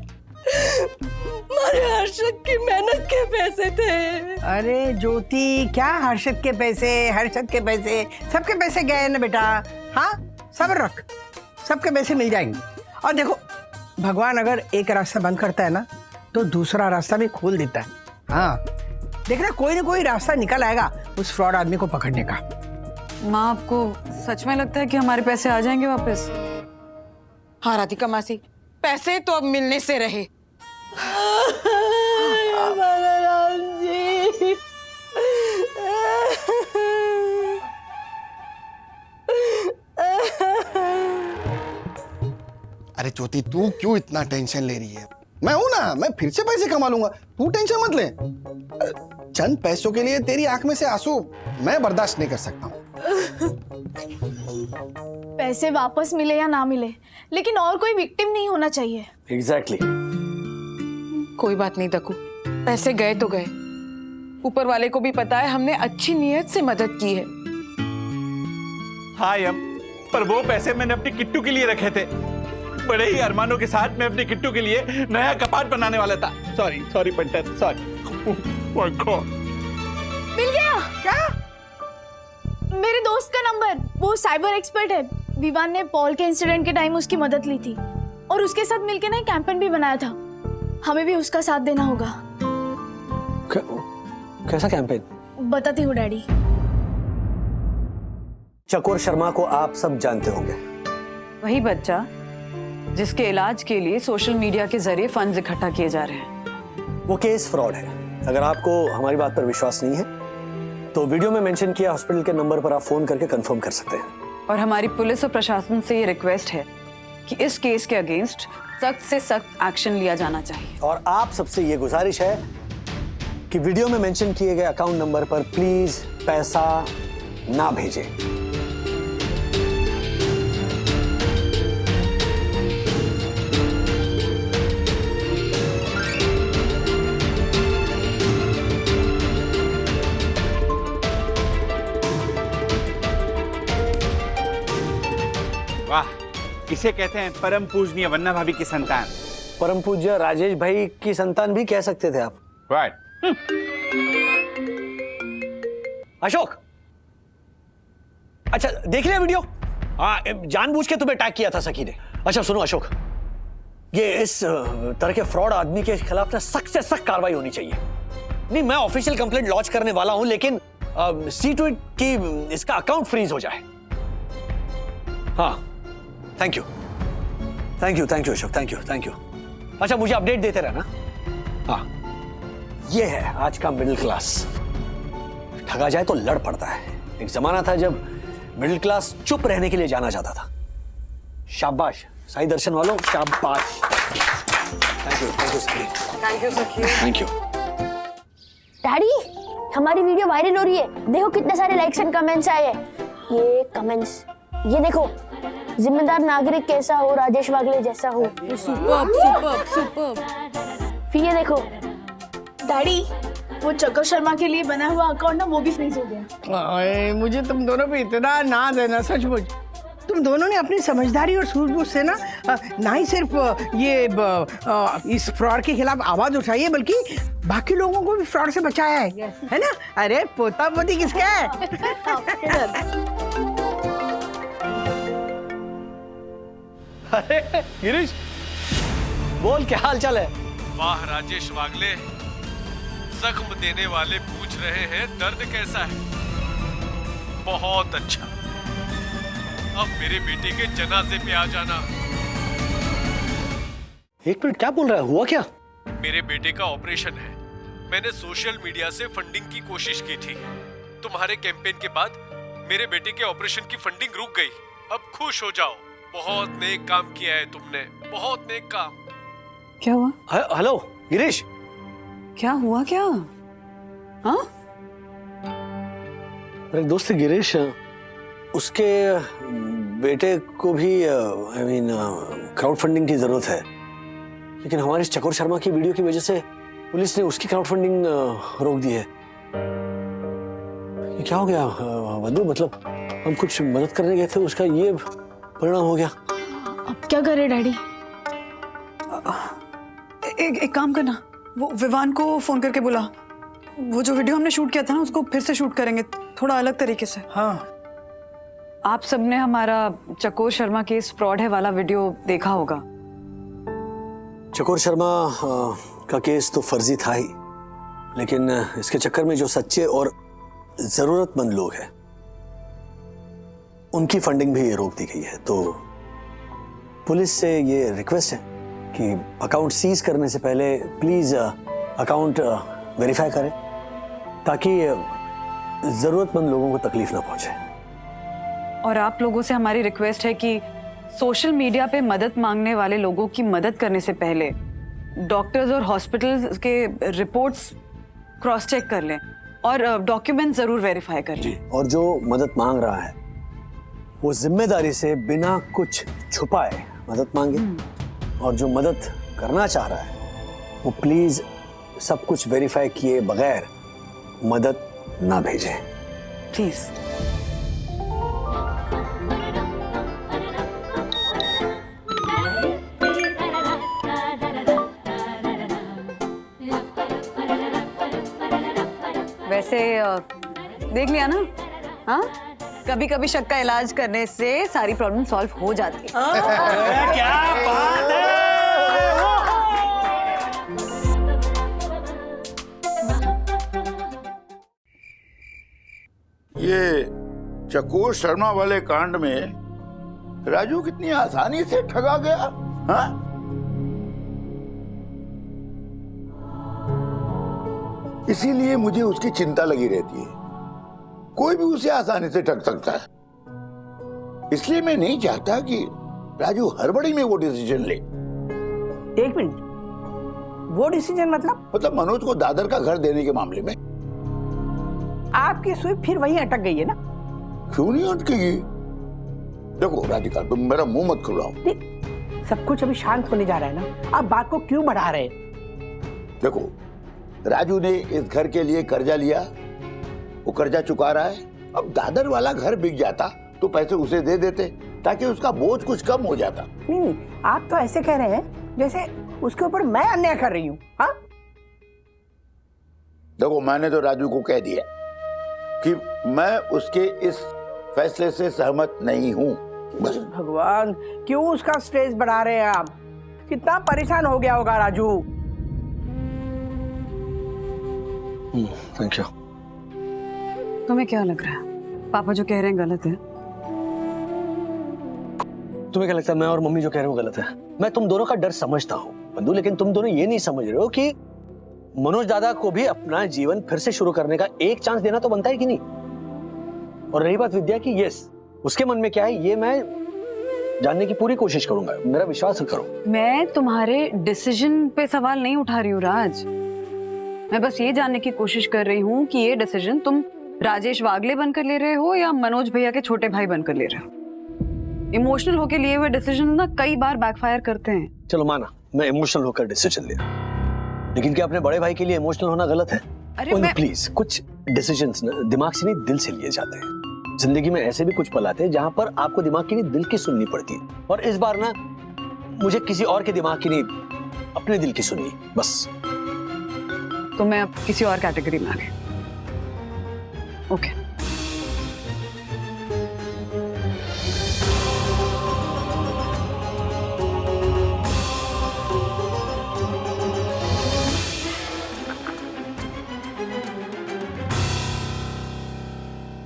हमारे हर्षद की मेहनत के पैसे थे। अरे ज्योति, क्या हर्षद के पैसे, हर्षद के पैसे, सबके पैसे गए ना बेटा। हाँ, सब्र रख, सबके पैसे मिल जाएंगे। और देखो, भगवान अगर एक रास्ता बंद करता है ना तो दूसरा रास्ता भी खोल देता है। हाँ, देखना कोई ना कोई रास्ता निकल आएगा उस फ्रॉड आदमी को पकड़ने का। माँ, आपको सच में लगता है कि हमारे पैसे आ जाएंगे वापस? हाँ राधिका मासी, पैसे तो अब मिलने से रहे। राम जी, अरे ज्योति, तू क्यों इतना टेंशन ले रही है? मैं हूं ना, मैं फिर से पैसे कमा लूंगा, तू टेंशन मत ले। चंद पैसों के लिए तेरी आंख में से आंसू मैं बर्दाश्त नहीं कर सकता हूँ। पैसे वापस मिले या ना मिले, लेकिन और कोई विक्टिम नहीं होना चाहिए। एग्जैक्टली। कोई बात नहीं दकू, पैसे गए तो गए। ऊपर वाले को भी पता है हमने अच्छी नीयत से मदद की है। हाँ यम, पर वो पैसे मैंने अपनी किट्टू के लिए रखे थे। बड़े ही अरमानों के साथ मैं अपनी किट्टू के लिए नया कपाट बनाने वाला था। सॉरी पंडित, सॉरी। मिल गया क्या? मेरे दोस्त का नंबर, वो साइबर एक्सपर्ट है। विवान ने पॉल के इंसिडेंट के टाइम उसकी मदद ली थी और उसके साथ मिलकर ना कैंपेन भी बनाया था। हमें भी उसका साथ देना होगा। कैसा कैंपेन? बताती हूँ डैडी। चकोर शर्मा को आप सब जानते होंगे, वही बच्चा जिसके इलाज के लिए सोशल मीडिया के जरिए फंड्स इकट्ठा किए जा रहे हैं। वो केस फ्रॉड है। अगर आपको हमारी बात पर विश्वास नहीं है तो वीडियो में मेंशन किया हॉस्पिटल के नंबर पर आप फोन करके कंफर्म कर सकते हैं। और हमारी पुलिस और प्रशासन से ये रिक्वेस्ट है कि इस केस के अगेंस्ट सख्त से सख्त एक्शन लिया जाना चाहिए। और आप सबसे ये गुजारिश है कि वीडियो में मेंशन किए गए अकाउंट नंबर पर प्लीज पैसा ना भेजें। वाह, इसे कहते हैं परम पूजनीय वन्ना भाभी की संतान। परम पूज्य राजेश भाई की संतान भी कह सकते थे आप। राइट। अशोक, अच्छा देख लिया वीडियो? हाँ, जानबूझ के तुम्हें अटैक किया था सखी ने। अच्छा सुनो अशोक, ये इस तरह के फ्रॉड आदमी के खिलाफ ना सख्त से सख्त कार्रवाई होनी चाहिए। नहीं, मैं ऑफिशियल कंप्लेंट लॉन्च करने वाला हूं, लेकिन सी टू इट कि इसका अकाउंट फ्रीज हो जाए। हाँ, thank you Ashok, thank you. अच्छा, मुझे अपडेट देते रहना। हाँ, ये है आज का मिडिल क्लास। ठगा जाए तो लड़ पड़ता है। एक जमाना था जब मिडिल क्लास चुप रहने के लिए जाना जाता था। शाबाश साई दर्शन वालों, शाबाश। Thank you. डैडी, हमारी वीडियो वायरल हो रही है। देखो कितने सारे लाइक्स एंड कमेंट्स आए हैं। ये कमेंट्स, ये देखो, जिम्मेदार नागरिक कैसा हो, राजेश वागले जैसा हो। सुपर। फिर ये देखो डैडी, वो चकोर शर्मा के लिए बना हुआ अकाउंट ना, वो भी फ्रीज हो गया। मुझे तुम दोनों पे इतना नाज है ना, सचमुच। तुम दोनों ने अपनी समझदारी और सूझबूझ से ना ही सिर्फ ये इस फ्रॉड के खिलाफ आवाज उठाई है, बल्कि बाकी लोगों को भी फ्रॉड से बचाया है ना? अरे पोता पोती किसका है? अरे गिरीश, बोल क्या हाल चाल है? वाह राजेश वागले, जख्म देने वाले पूछ रहे हैं दर्द कैसा है। बहुत अच्छा, अब मेरे बेटे के जनाजे पे आ जाना। एक मिनट, क्या बोल रहा है? हुआ क्या? मेरे बेटे का ऑपरेशन है, मैंने सोशल मीडिया से फंडिंग की कोशिश की थी। तुम्हारे कैंपेन के बाद मेरे बेटे के ऑपरेशन की फंडिंग रुक गई। अब खुश हो जाओ, बहुत नेक काम किया है तुमने, बहुत नेक काम। क्या हुआ? हेलो गिरीश, क्या हुआ? क्या? हाँ? मेरा एक दोस्त है गिरीश, उसके बेटे को भी क्राउड फंडिंग की जरूरत है, लेकिन हमारे चकोर शर्मा की वीडियो की वजह से पुलिस ने उसकी क्राउड फंडिंग रोक दी है। ये क्या हो गया वधु? मतलब हम कुछ मदद करने गए थे, उसका ये परिणाम हो गया। अब क्या करे डैडी? एक काम करना, वो विवान को फोन करके बुला। वो जो वीडियो हमने शूट किया था ना, उसको फिर से शूट करेंगे, थोड़ा अलग तरीके से। हाँ, आप सबने हमारा चकोर शर्मा केस फ्रॉड है वाला वीडियो देखा होगा। चकोर शर्मा का केस तो फर्जी था ही, लेकिन इसके चक्कर में जो सच्चे और जरूरतमंद लोग हैं उनकी फंडिंग भी रोक दी गई है। तो पुलिस से ये रिक्वेस्ट है कि अकाउंट सीज करने से पहले प्लीज अकाउंट वेरीफाई करें, ताकि जरूरतमंद लोगों को तकलीफ ना पहुंचे। और आप लोगों से हमारी रिक्वेस्ट है कि सोशल मीडिया पे मदद मांगने वाले लोगों की मदद करने से पहले डॉक्टर्स और हॉस्पिटल्स के रिपोर्ट्स क्रॉस चेक कर लें और डॉक्यूमेंट जरूर वेरीफाई कर लें। और जो मदद मांग रहा है वो जिम्मेदारी से बिना कुछ छुपाए मदद मांगे, और जो मदद करना चाह रहा है वो प्लीज सब कुछ वेरीफाई किए बगैर मदद ना भेजें, प्लीज। वैसे देख लिया ना, हाँ, कभी कभी शक का इलाज करने से सारी प्रॉब्लम सॉल्व हो जाती है। क्या बात है! ये चकोर शर्मा वाले कांड में राजू कितनी आसानी से ठगा गया। हाँ? इसीलिए मुझे उसकी चिंता लगी रहती है। कोई भी उसे आसानी से ठग सकता है, इसलिए मैं नहीं चाहता कि राजू हड़बड़ी में वो डिसीजन ले। एक मिनट, वो डिसीजन मतलब मनोज को दादर का घर देने के मामले में। आपकी सुई फिर वहीं अटक गई है ना? क्यों नहीं अटकेगी? देखो राधिका, तुम मेरा मुंह मत खुलाओ। सब कुछ अभी शांत होने जा रहा है ना, आप बात को क्यों बढ़ा रहे हैं? देखो, राजू ने इस घर के लिए कर्जा लिया, वो कर्जा चुका रहा है। अब दादर वाला घर बिक जाता तो पैसे उसे दे देते, ताकि उसका बोझ कुछ कम हो जाता। नहीं, आप तो ऐसे कह रहे हैं जैसे उसके ऊपर मैं अन्याय कर रही हूँ। हाँ, देखो, मैंने तो राजू को कह दिया कि मैं उसके इस फैसले से सहमत नहीं हूँ। बस। भगवान, क्यों उसका स्ट्रेस बढ़ा रहे हैं आप? कितना परेशान हो गया होगा राजू। Thank you. तुम्हें क्या लग रहा है, पापा जो कह रहे हैं गलत है? तुम्हें क्या लगता है मैं और मम्मी जो कह रहे हैं वो गलत है? मैं तुम दोनों का डर समझता हूँ बंधु, लेकिन तुम दोनों ये नहीं समझ रहे हो कि मनोज दादा को भी अपना जीवन फिर से शुरू करने का एक चांस देना तो बनता है कि नहीं। और रही बात विद्या की, यस, उसके मन में क्या है ये मैं जानने की पूरी कोशिश करूंगा, मेरा विश्वास करो। मैं तुम्हारे डिसीजन पे सवाल नहीं उठा रही हूँ राज, मैं बस ये जानने की कोशिश कर रही हूँ कि ये डिसीजन तुम राजेश वागले बनकर ले रहे हो या मनोज भैया के छोटे भाई बनकर ले रहे हो। इमोशनल होकर लिए हुए डिसीजन ना कई बार बैकफायर करते हैं। चलो माना मैं इमोशनल होकर डिसीजन लिया, लेकिन क्या अपने बड़े भाई के लिए इमोशनल होना गलत है? अरे प्लीज, कुछ डिसीजंस ना दिमाग से नहीं दिल से लिए जाते हैं। जिंदगी में ऐसे भी कुछ पल आते हैं जहां पर आपको दिमाग की नहीं दिल की सुननी पड़ती है, और इस बार ना मुझे किसी और के दिमाग की नहीं अपने दिल की सुननी, बस। तो मैं अब किसी और कैटेगरी में आ गई। ओके।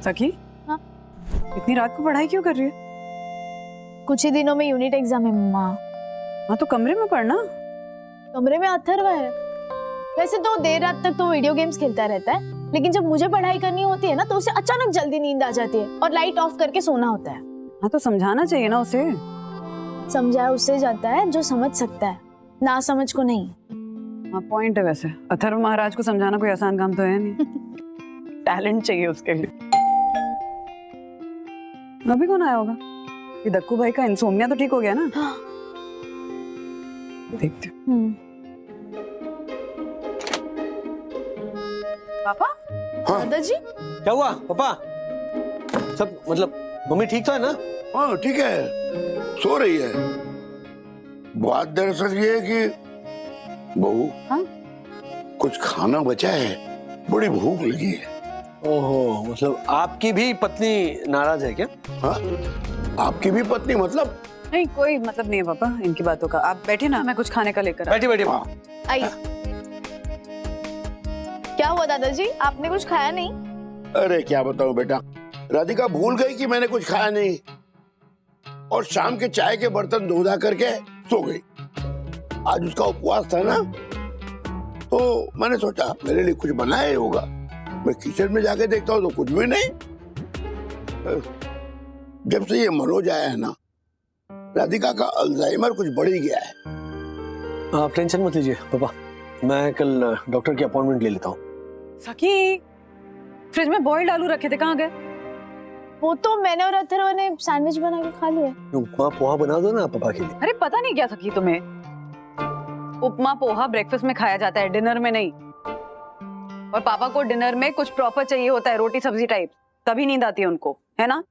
सखी, हाँ? इतनी रात को पढ़ाई क्यों कर रही है? कुछ ही दिनों में यूनिट एग्जाम है मम्मा। हाँ तो कमरे में पढ़ना। कमरे में अथर्व है, वैसे तो देर रात तक तो वीडियो गेम्स खेलता रहता है, लेकिन जब मुझे पढ़ाई करनी होती है ना तो उसे अचानक जल्दी नींद आ जाती है और लाइट ऑफ करके सोना होता है। हाँ तो समझाना चाहिए ना उसे। समझाया उससे जाता है जो समझ सकता है, ना समझ को नहीं। हाँ पॉइंट है वैसे। अथर्व महाराज को समझाना कोई आसान काम तो है नहीं। टैलेंट चाहिए उसके लिए। अभी कौन आया होगा? ये दक्कू भाई का इंसोम्निया तो ठीक हो गया ना? देखते पापा। दादाजी क्या हुआ पापा? सब मतलब मम्मी ठीक तो है ना? हाँ ठीक है, सो रही है। बात दरअसल ये है कि बहू, हाँ? कुछ खाना बचा है, बड़ी भूख लगी है। ओहो, मतलब आपकी भी पत्नी नाराज है क्या? हाँ, आपकी भी पत्नी मतलब? नहीं कोई मतलब नहीं है पापा इनकी बातों का। आप बैठे ना, मैं कुछ खाने का लेकर बैठिए बैठिए। आइए। क्या हुआ दादाजी, आपने कुछ खाया नहीं? अरे क्या बताऊं बेटा, राधिका भूल गई कि मैंने कुछ खाया नहीं और शाम के चाय के बर्तन धो धा करके सो गई। आज उसका उपवास था ना, तो मैंने सोचा मेरे लिए कुछ बनाया ही होगा। मैं किचन में जाके देखता हूँ तो कुछ भी नहीं। जब से ये मनोज आया है ना, राधिका का अल्जाइमर कुछ बढ़ ही गया है। आप टेंशन मत लीजिए पापा, मैं कल डॉक्टर की अपॉइंटमेंट ले लेता हूँ। सखी, फ्रिज में बॉइल्ड आलू रखे थे, कहाँ गए? वो तो मैंने और अथर्व ने सैंडविच बना के खा लिया। उपमा पोहा बना दो ना पापा के लिए। अरे पता नहीं क्या सखी तुम्हें, उपमा पोहा ब्रेकफास्ट में खाया जाता है, डिनर में नहीं। और पापा को डिनर में कुछ प्रॉपर चाहिए होता है, रोटी सब्जी टाइप, तभी नींद आती है उनको, है ना?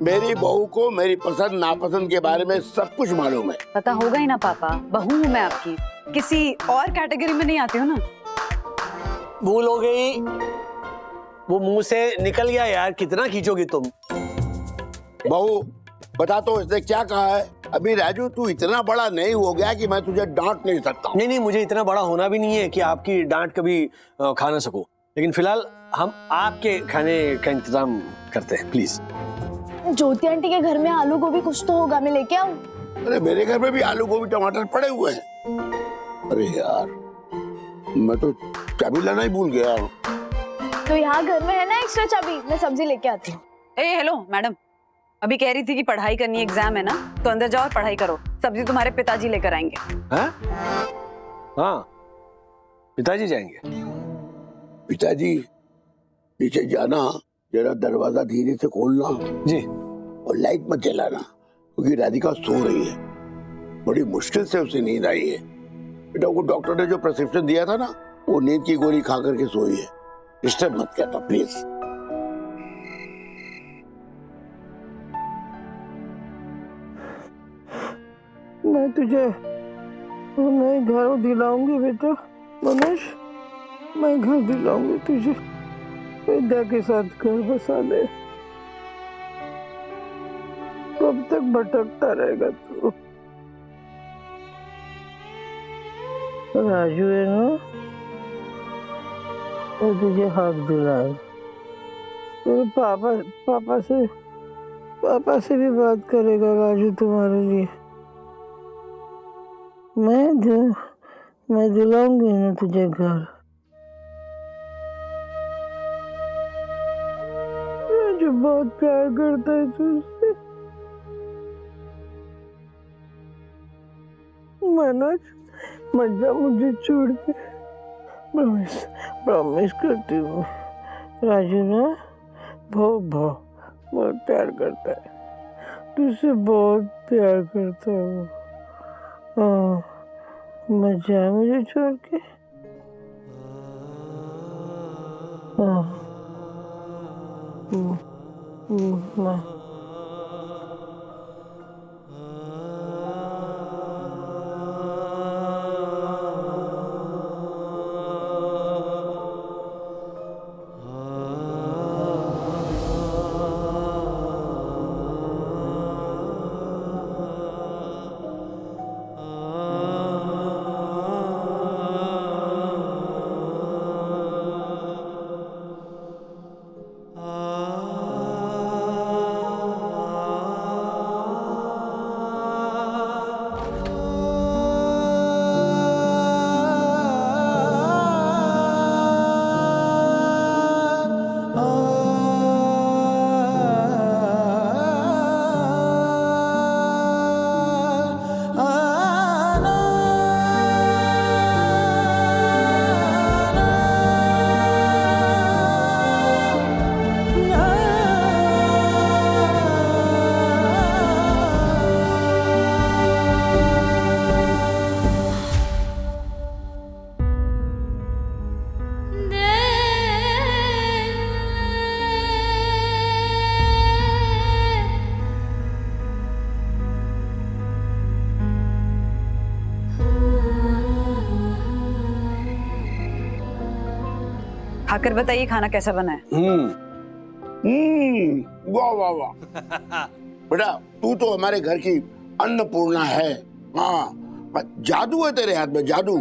मेरी बहू को मेरी पसंद नापसंद के बारे में सब कुछ मालूम है। पता होगा ही ना पापा, बहू हूँ मैं आपकी, किसी और कैटेगरी में नहीं आती हूँ ना। भूल हो गई, वो मुंह से निकल गया यार, कितना खींचोगी तुम? बहू बता तो इसने क्या कहा है? अभी राजू तू इतना बड़ा नहीं हो गया कि मैं तुझे डांट नहीं सकता। नहीं नहीं, मुझे इतना बड़ा होना भी नहीं है कि आपकी डांट कभी खा ना सकूं, लेकिन फिलहाल हम आपके खाने का इंतजाम करते हैं, प्लीज। ज्योति आंटी के घर में आलू गोभी कुछ तो होगा, मैं लेके आऊं? अरे मेरे घर में भी आलू गोभी टमाटर पड़े हुए हैं। अरे यार, मैं तो चाबी लाना ही भूल गया। तो यहाँ घर में है ना एक्स्ट्रा चाबी, मैं सब्जी लेके आती हूँ। हेलो मैडम, अभी कह रही थी कि पढ़ाई करनी, एग्जाम है ना, तो अंदर जाओ और पढ़ाई करो। सब्जी तुम्हारे पिताजी लेकर आएंगे। हाँ, पिताजी जाएंगे। पिताजी नीचे जाना, जरा दरवाजा धीरे से खोलना जी, और लाइट मत जलाना, क्योंकि राधिका सो रही है। बड़ी मुश्किल से उसे नींद आई है। बेटा को डॉक्टर ने जो प्रिस्क्रिप्शन दिया था ना, वो नींद की गोली खा करके सोई है। डिस्टर्ब मत करना प्लीज। मैं तुझे मैं घर दिलाऊंगी बेटा, मनोज, मैं घर दिलाऊंगी तुझे। विद्या के साथ घर बसा ले। कब तक भटकता रहेगा तू? राजू है ना, वो तुझे हाथ दिलाए। तो पापा से भी बात करेगा राजू तुम्हारे लिए। मैं दिलाऊंगी ना तुझे घर। राजू बहुत प्यार करता है तुझसे। मनोज, मत जा मुझे छोड़ के। प्रॉमिस करती हूँ। राजू ना बहुत प्यार करता है तुझसे, बहुत प्यार करता है वो। हाँ, मत जा मुझे छोड़ के। हाँ, खाकर बताइए खाना कैसा बना है। वाह वाह वाह। बेटा तू तो हमारे घर की अन्नपूर्णा है। हाँ, जादू है तेरे हाथ में, जादू।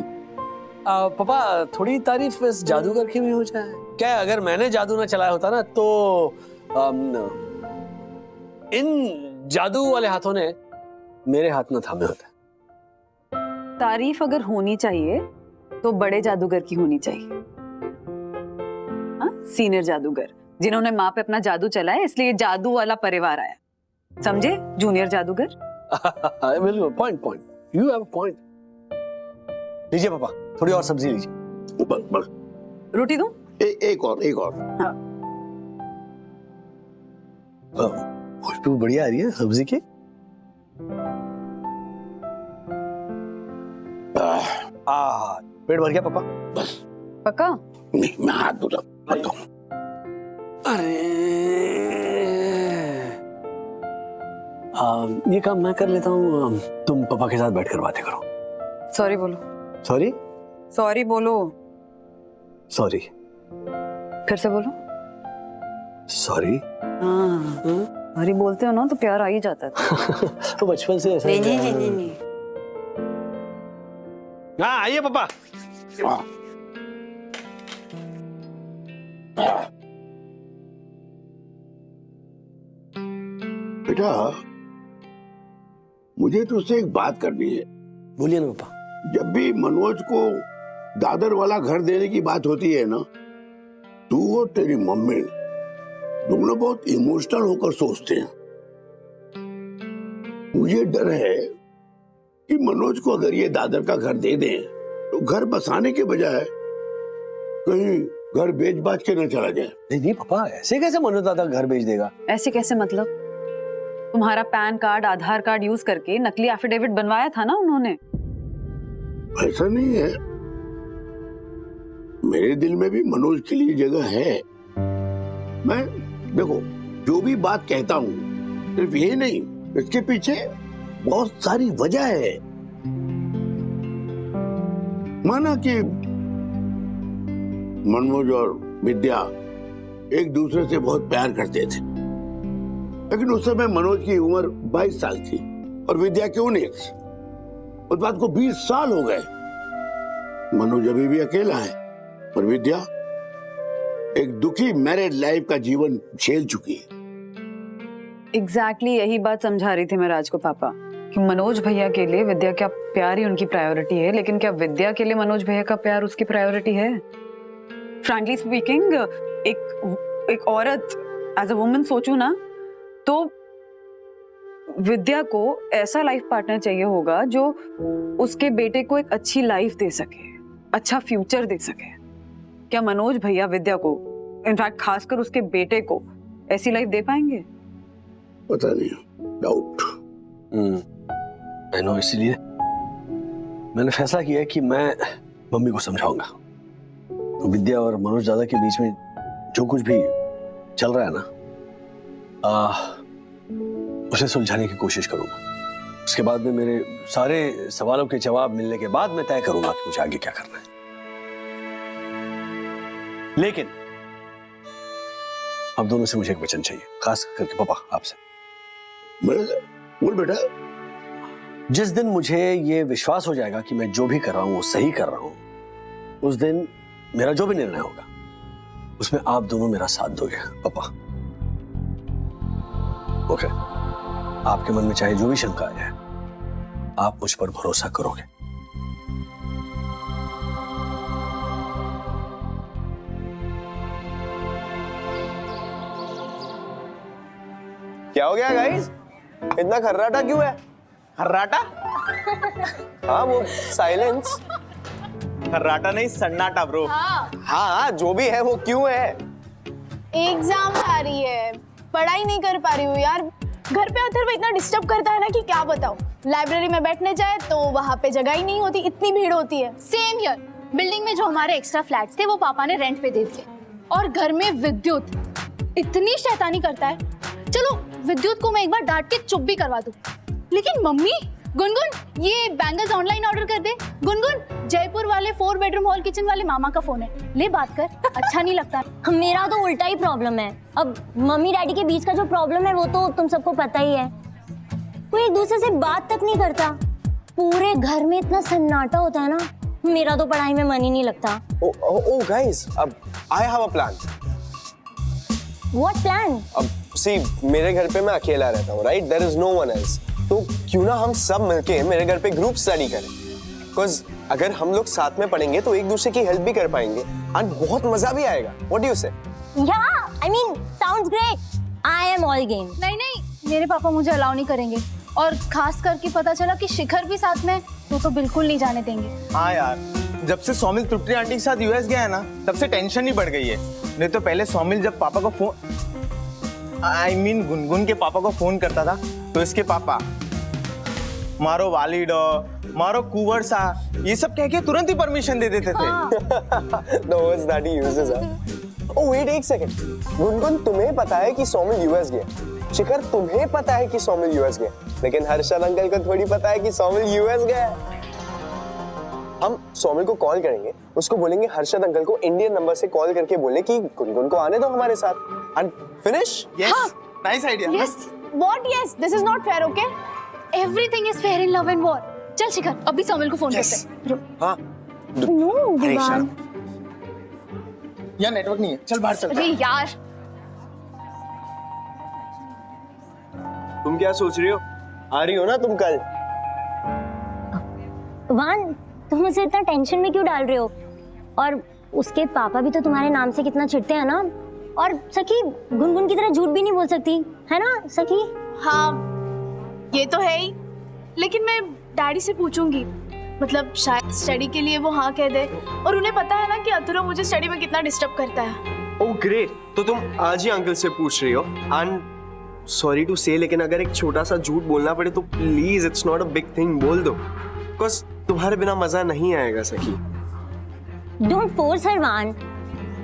पापा थोड़ी तारीफ इस जादूगर की भी हो जाए क्या? अगर मैंने जादू ना चलाया होता ना तो इन जादू वाले हाथों ने मेरे हाथ में थामे होता। तारीफ अगर होनी चाहिए तो बड़े जादूगर की होनी चाहिए। हाँ, सीनियर जादूगर जिन्होंने माँ पे अपना जादू चलाया, इसलिए जादू वाला परिवार आया। समझे? जूनियर जादूगर। बिल्कुल, point point, you have a point. लीजिए पापा, थोड़ी और सब्जी लीजिए। बस बस। रोटी दूं? एक और। हाँ। खुशबू बढ़िया आ रही है सब्जी की। पेट भर गया पापा? बस। पक्का? नहीं, मैं हाथ धोता हूं। अरे ये काम मैं कर लेता हूँ, तुम पापा के साथ बैठकर बातें करो। सॉरी बोलो। सॉरी? सॉरी बोलो। सॉरी। फिर से बोलो। सॉरी। हाँ, सॉरी बोलते हो ना तो प्यार आ ही जाता है। तो बचपन से ऐसा। नहीं। हाँ आइए पापा। बेटा मुझे तुझसे एक बात करनी है। बोलिए ना पापा। जब भी मनोज को दादर वाला घर देने की बात होती है ना, तू और तेरी मम्मी दोनों बहुत इमोशनल होकर सोचते हैं। मुझे डर है कि मनोज को अगर ये दादर का घर दे दें तो घर बसाने के बजाय कहीं घर बेच बाच के न चला जाए। नहीं पापा, ऐसे कैसे मनोज दादा घर बेच देगा? ऐसे कैसे मतलब? तुम्हारा पैन कार्ड, आधार कार्ड यूज करके नकली एफिडेविट बनवाया था ना उन्होंने। ऐसा नहीं है, मेरे दिल में भी मनोज के लिए जगह है। मैं देखो जो भी बात कहता हूँ सिर्फ यही नहीं, इसके पीछे बहुत सारी वजह है। माना कि मनोज और विद्या एक दूसरे से बहुत प्यार करते थे, लेकिन उस समय मनोज की उम्र 22 साल थी और विद्या की 19। उस बात को 20 साल हो गए। मनोज अभी भी अकेला है और विद्या एक दुखी मैरिड लाइफ का जीवन झेल चुकी है। एग्जैक्टली यही बात समझा रही थी मैं राज को पापा, कि मनोज भैया के लिए विद्या का प्यार ही उनकी प्रायोरिटी है, लेकिन क्या विद्या के लिए मनोज भैया का प्यार उसकी प्रायोरिटी है? फ्रैंकली स्पीकिंग, एक औरत एज अ वुमन सोचूं ना तो विद्या को ऐसा लाइफ पार्टनर चाहिए होगा जो उसके बेटे को एक अच्छी लाइफ दे सके, अच्छा फ्यूचर दे सके। क्या मनोज भैया विद्या को, इनफैक्ट खासकर उसके बेटे को, ऐसी लाइफ दे पाएंगे? पता नहीं, डाउट। आई नो, इसीलिए मैंने फैसला किया कि मैं मम्मी को समझाऊंगा। तो विद्या और मनोज दादा के बीच में जो कुछ भी चल रहा है ना, उसे सुलझाने की कोशिश करूंगा। उसके बाद में मेरे सारे सवालों के जवाब मिलने के बाद मैं तय करूंगा कि मुझे आगे क्या करना है। लेकिन अब दोनों से मुझे एक वचन चाहिए, खास करके पापा आपसे। बोल बेटा। जिस दिन मुझे ये विश्वास हो जाएगा कि मैं जो भी कर रहा हूं वो सही कर रहा हूं, उस दिन मेरा जो भी निर्णय होगा उसमें आप दोनों मेरा साथ दोगे पापा। ओके? आपके मन में चाहे जो भी शंका आ जाए, आप मुझ पर भरोसा करोगे। क्या हो गया गाइस? इतना खर्राटा क्यों है? खर्राटा? हाँ वो साइलेंस। खर्राटा नहीं, सन्नाटा ब्रो। हाँ जो भी है वो क्यों है? एग्जाम आ रही है, पढ़ाई नहीं कर पा रही हूँ यार। घर पे अथर्व इतना डिस्टर्ब करता है ना कि क्या बताऊँ। लाइब्रेरी में बैठने जाए तो वहाँ पे जगह ही नहीं होती, इतनी भीड़ होती है। Same here. बिल्डिंग में जो हमारे एक्स्ट्रा फ्लैट्स थे वो पापा ने रेंट पे दे दिए, और घर में विद्युत इतनी शैतानी करता है। चलो विद्युत को मैं एक बार डांट के चुप भी करवा दूं, लेकिन मम्मी गुनगुन ये बैंगल्स ऑनलाइन ऑर्डर कर दे। गुनगुन जयपुर वाले 4 बेडरूम हॉल किचन वाले मामा का फोन है, ले बात कर, अच्छा नहीं लगता। मेरा तो उल्टा ही प्रॉब्लम है। अब मम्मी डैडी के बीच का जो प्रॉब्लम है वो तो तुम सबको पता ही है। कोई एक दूसरे से बात तक नहीं करता, पूरे घर में इतना सन्नाटा होता है ना, मेरा तो पढ़ाई में मन ही नहीं लगता। Oh guys, अब I have a plan. What plan? अब see, मेरे घर पे मैं अकेला रहता हूँ, right? There is no one else. तो क्यों ना हम सब मिलके मेरे घर पे ग्रुप स्टडी करें? Because अगर हम लोग साथ में पढ़ेंगे तो एक दूसरे की हेल्प भी कर पाएंगे और बहुत मजा भी आएगा। What do you say? Yeah, I mean, sounds great. I am all game. नहीं, मेरे पापा मुझे अलाउ नहीं करेंगे, और खास करके पता चला कि शिखर भी साथ में, तो बिल्कुल नहीं जाने देंगे। हाँ यार, जब से सौमिल तृप्ति आंटी के साथ यूएस गया है ना, तब से टेंशन ही बढ़ गई है। नहीं तो पहले सौमिल जब पापा को फोन, I mean गुनगुन के पापा को फोन करता था, तो इसके पापा मारो वालिडो, मारो कुंवर सा, ये सब कह के तुरंत ही परमिशन दे देते थे। The words that he uses are. Oh wait एक सेकंड, गुनगुन तुम्हें पता है कि सौमिल यूएस गया, शिखर तुम्हें पता है कि सौमिल यूएस गया, लेकिन हर्षद अंकल को थोड़ी पता है कि सौमिल यूएस गया। हम सौमिल को कॉल करेंगे, उसको बोलेंगे हर्षद अंकल को इंडियन नंबर से कॉल करके बोले कि गुनगुन को आने दो हमारे साथ। And finish. Yes, nice idea. Yes, what? Yes, this is not fair, okay? Everything is fair in love and war. चल शिखर, अभी सौमिल को फोन करते हैं। हाँ। यार नेटवर्क नहीं है, चल बाहर चल। अरे यार, तुम क्या सोच रही हो? आ रही हो ना तुम कल? वान, तुम उसे इतना टेंशन में क्यों डाल रहे हो? और उसके पापा भी तो तुम्हारे नाम से कितना चिढ़ते हैं ना। और सखी गुनगुन की तरह झूठ भी नहीं बोल सकती, है ना सखी? हाँ ये तो है ही, लेकिन मैं डैडी से पूछूंगी, मतलब शायद स्टडी के लिए वो हाँ कह दे, और उन्हें पता है ना कि अथुरा मुझे स्टडी में कितना डिस्टर्ब करता है। ओह ग्रेट, तो तुम आज ही अंकल से पूछ रही हो। एंड सॉरी टू से, लेकिन अगर एक छोटा सा झूठ बोलना पड़े तो please, it's not a big thing, बोल दो, बिकॉज तुम्हारे बिना मजा नहीं आएगा सखी। डोंट फोर्स हर वान,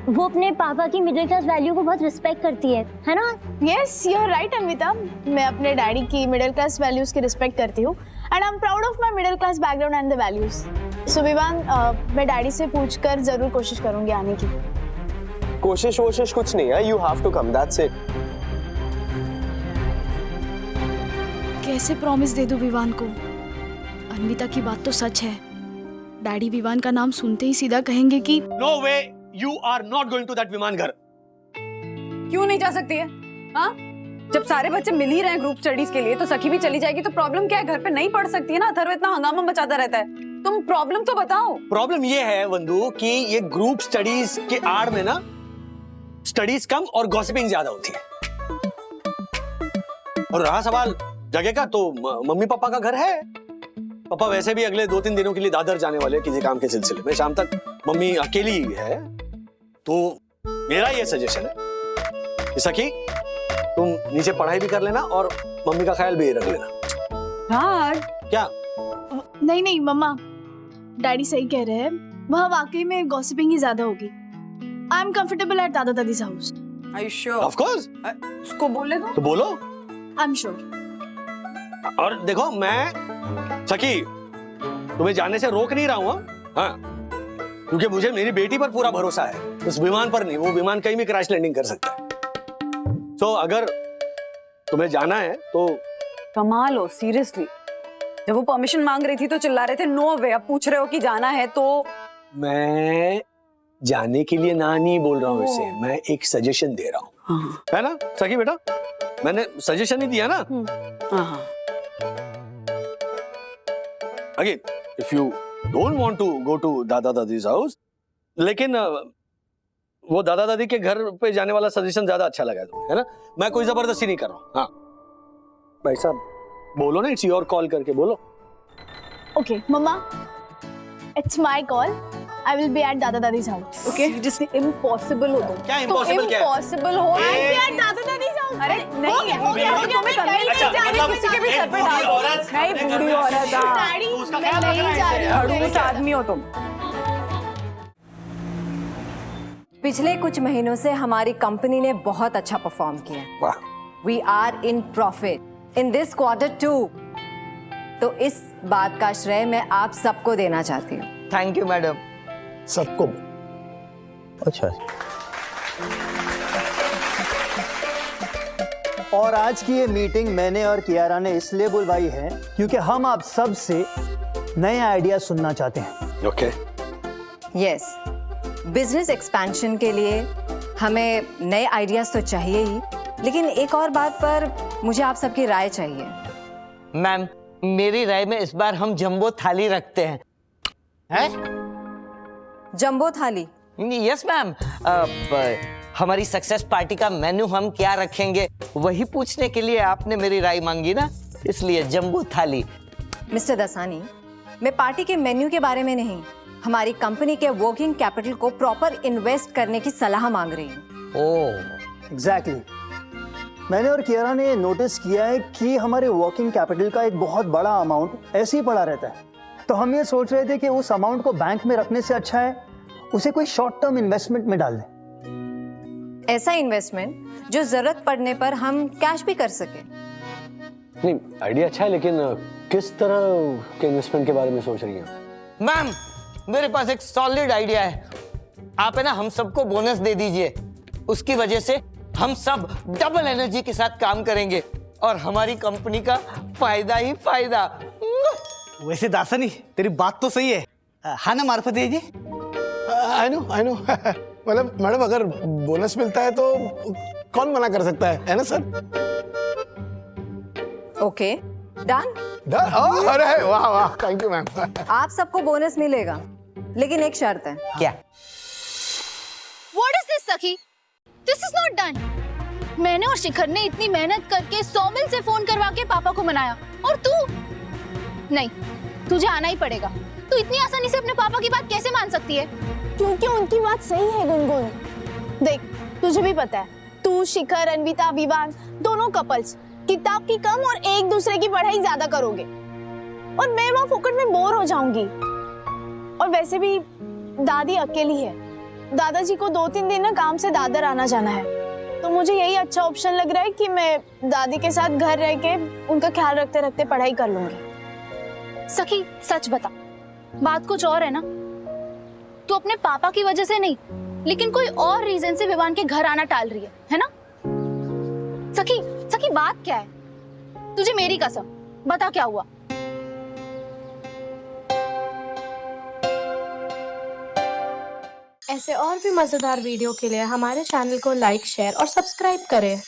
वो अपने पापा की मिडिल क्लास वैल्यू को बहुत रिस्पेक्ट करती है ना? Yes, you are right Anvita, मैं अपने डैडी की मिडिल क्लास वैल्यूज की रिस्पेक्ट करती हूँ, and I am proud of my middle class background and the values. So Vivaan, मैं डैडी से पूछकर जरूर कोशिश करूंगी आने की। कोशिश वोशिश कुछ नहीं है, you have to come, that's it. कैसे प्रॉमिस दे दूं विवान को? अन्विता की बात तो सच है, डैडी विवान का नाम सुनते ही सीधा कहेंगे कि no way, you are not going to that विमान घर। क्यों नहीं जा सकती है? हाँ, जब सारे बच्चे मिल ही रहे हैं ग्रुप स्टडीज के लिए, तो सखी भी चली जाएगी, तो प्रॉब्लम क्या है? घर पे नहीं पढ़ सकती है ना? अथर्व इतना हंगामा मचाता रहता है, तुम प्रॉब्लम तो बताओ। प्रॉब्लम ये है वंदू कि ये ग्रुप स्टडीज के आड़ में ना स्टडीज कम और गॉसिपिंग ज्यादा होती है। और रहा सवाल जगह का, तो मम्मी पापा का घर है। पापा वैसे भी अगले 2-3 दिनों के लिए दादर जाने वाले किसी काम के सिलसिले में, शाम तक मम्मी अकेली है। तो मेरा ये सजेशन है कि सखी तुम नीचे पढ़ाई भी कर लेना और मम्मी का ख्याल भी रख लेना। हाँ क्या? नहीं मम्मा, डैडी सही कह रहे हैं, वहाँ वाकई में गॉसिपिंग ही ज्यादा होगी। आई एम कंफर्टेबल एट दादा दादीज house. Are you sure? Of course. उसको बोले तो बोलो। I am sure. और देखो, मैं सखी तुम्हें जाने से रोक नहीं रहा हूं, हाँ, क्योंकि मुझे मेरी बेटी पर पूरा भरोसा है, उस विमान पर नहीं। वो विमान कहीं भी क्रैश लैंडिंग कर सकता है। तो अगर तुम्हें जाना है तो कमाल हो, सीरियसली। जब वो परमिशन मांग रही थी तो चिल्ला रहे थे नो वे, अब पूछ रहे हो कि जाना है तो? मैं जाने के लिए ना नहीं बोल रहा हूँ इसे, मैं एक सजेशन दे रहा हूँ। हाँ। है ना सखी बेटा? मैंने सजेशन ही दिया ना। हाँ। Again, if you don't want to go to दादा दादी's house, लेकिन वो दादा दादी के घर पे जाने वाला सजेशन ज्यादा अच्छा लगा तुम्हें, है ना? मैं कोई जबरदस्ती नहीं कर रहा हूँ। हाँ भाई साहब, बोलो ना, इट्स योर कॉल करके बोलो। Okay mamma, it's my call, I will be at दादा दादीज हाउस। ओके, जिससे इम्पॉसिबल हो तुम। क्या इम्पॉसिबल? क्या इम्पॉसिबल हो? आई विल बी एट दादा दादीज हाउस। अरे नहीं, हो गया, तुम्हें कहीं नहीं जाने, किसी के भी सर पे डाल दो। नहीं, बूढ़ी औरत, डैडी मैं नहीं जा रही हूँ। खड़ूस आदमी हो तुम। पिछले कुछ महीनों से हमारी कंपनी ने बहुत अच्छा परफॉर्म किया। वाह। We are in profit in this quarter too. तो इस बात का श्रेय मैं आप सबको देना चाहती हूँ। Thank you madam. सबको? अच्छा। और आज की ये मीटिंग मैंने और कियारा ने इसलिए बुलवाई है क्योंकि हम आप सब से नए आइडिया सुनना चाहते हैं। ओके। यस, बिजनेस एक्सपेंशन के लिए हमें नए आइडियाज तो चाहिए ही, लेकिन एक और बात पर मुझे आप सबकी राय चाहिए। मैम, मेरी राय में इस बार हम जंबो थाली रखते हैं। हैं? जंबो थाली? Yes ma'am. हमारी सक्सेस पार्टी का मेन्यू हम क्या रखेंगे वही पूछने के लिए आपने मेरी राय मांगी ना, इसलिए जंबू थाली। मिस्टर दसानी, मैं पार्टी के मेन्यू के बारे में नहीं, हमारी कंपनी के वर्किंग कैपिटल को प्रॉपर इन्वेस्ट करने की सलाह मांग रही हूँ। ओह, एग्जैक्टली। मैंने और कियारा ने नोटिस किया है कि हमारे वर्किंग कैपिटल का एक बहुत बड़ा अमाउंट ऐसे ही पड़ा रहता है, तो हम ये सोच रहे थे कि उस अमाउंट को बैंक में रखने से अच्छा है उसे कोई शॉर्ट टर्म इन्वेस्टमेंट में डाल दें। ऐसा इन्वेस्टमेंट जो जरूरत पड़ने पर हम कैश भी कर सके। नहीं, आइडिया अच्छा है, लेकिन किस तरह के इन्वेस्टमेंट के बारे में सोच रही हैं? मैम, मेरे पास एक सॉलिड आइडिया है। आप है ना हम सबको बोनस दे दीजिए, उसकी वजह से हम सब डबल एनर्जी के साथ काम करेंगे और हमारी कंपनी का फायदा ही फायदा। वैसे दासनी, तेरी बात तो सही है, हाँ ना मार्फत जी? आई नो मतलब मैडम, अगर बोनस मिलता है तो कौन मना कर सकता है ना सर? Okay, done. अरे वाह वाह, थैंक यू मैम। आप सबको बोनस मिलेगा, लेकिन एक शर्त है। क्या? What is this, सखी? This is not done. मैंने और शिखर ने इतनी मेहनत करके सौमिल से फोन करवा के पापा को मनाया, और तू? नहीं, तुझे आना ही पड़ेगा। तू इतनी आसानी से अपने पापा की बात कैसे मान सकती है? क्योंकि उनकी बात सही है गुनगुन। देख, तुझे भी पता है, तू, शिखर, अन्विता, विवान दोनों कपल्स किताब की कम और एक दूसरे की पढ़ाई ज्यादा करोगे, और मैं वहाँ फुकट में बोर हो जाऊंगी। और वैसे भी दादी अकेली है, दादाजी को 2-3 दिन ना काम से दादर आना जाना है, तो मुझे यही अच्छा ऑप्शन लग रहा है कि मैं दादी के साथ घर रह के उनका ख्याल रखते रखते पढ़ाई कर लूंगी। सखी, सच बता, बात कुछ और है ना? तू अपने पापा की वजह से नहीं, लेकिन कोई और रीजन से विवान के घर आना टाल रही है ना? सखी, सखी बात क्या है? तुझे मेरी कसम बता, क्या हुआ? ऐसे और भी मजेदार वीडियो के लिए हमारे चैनल को लाइक, शेयर और सब्सक्राइब करें।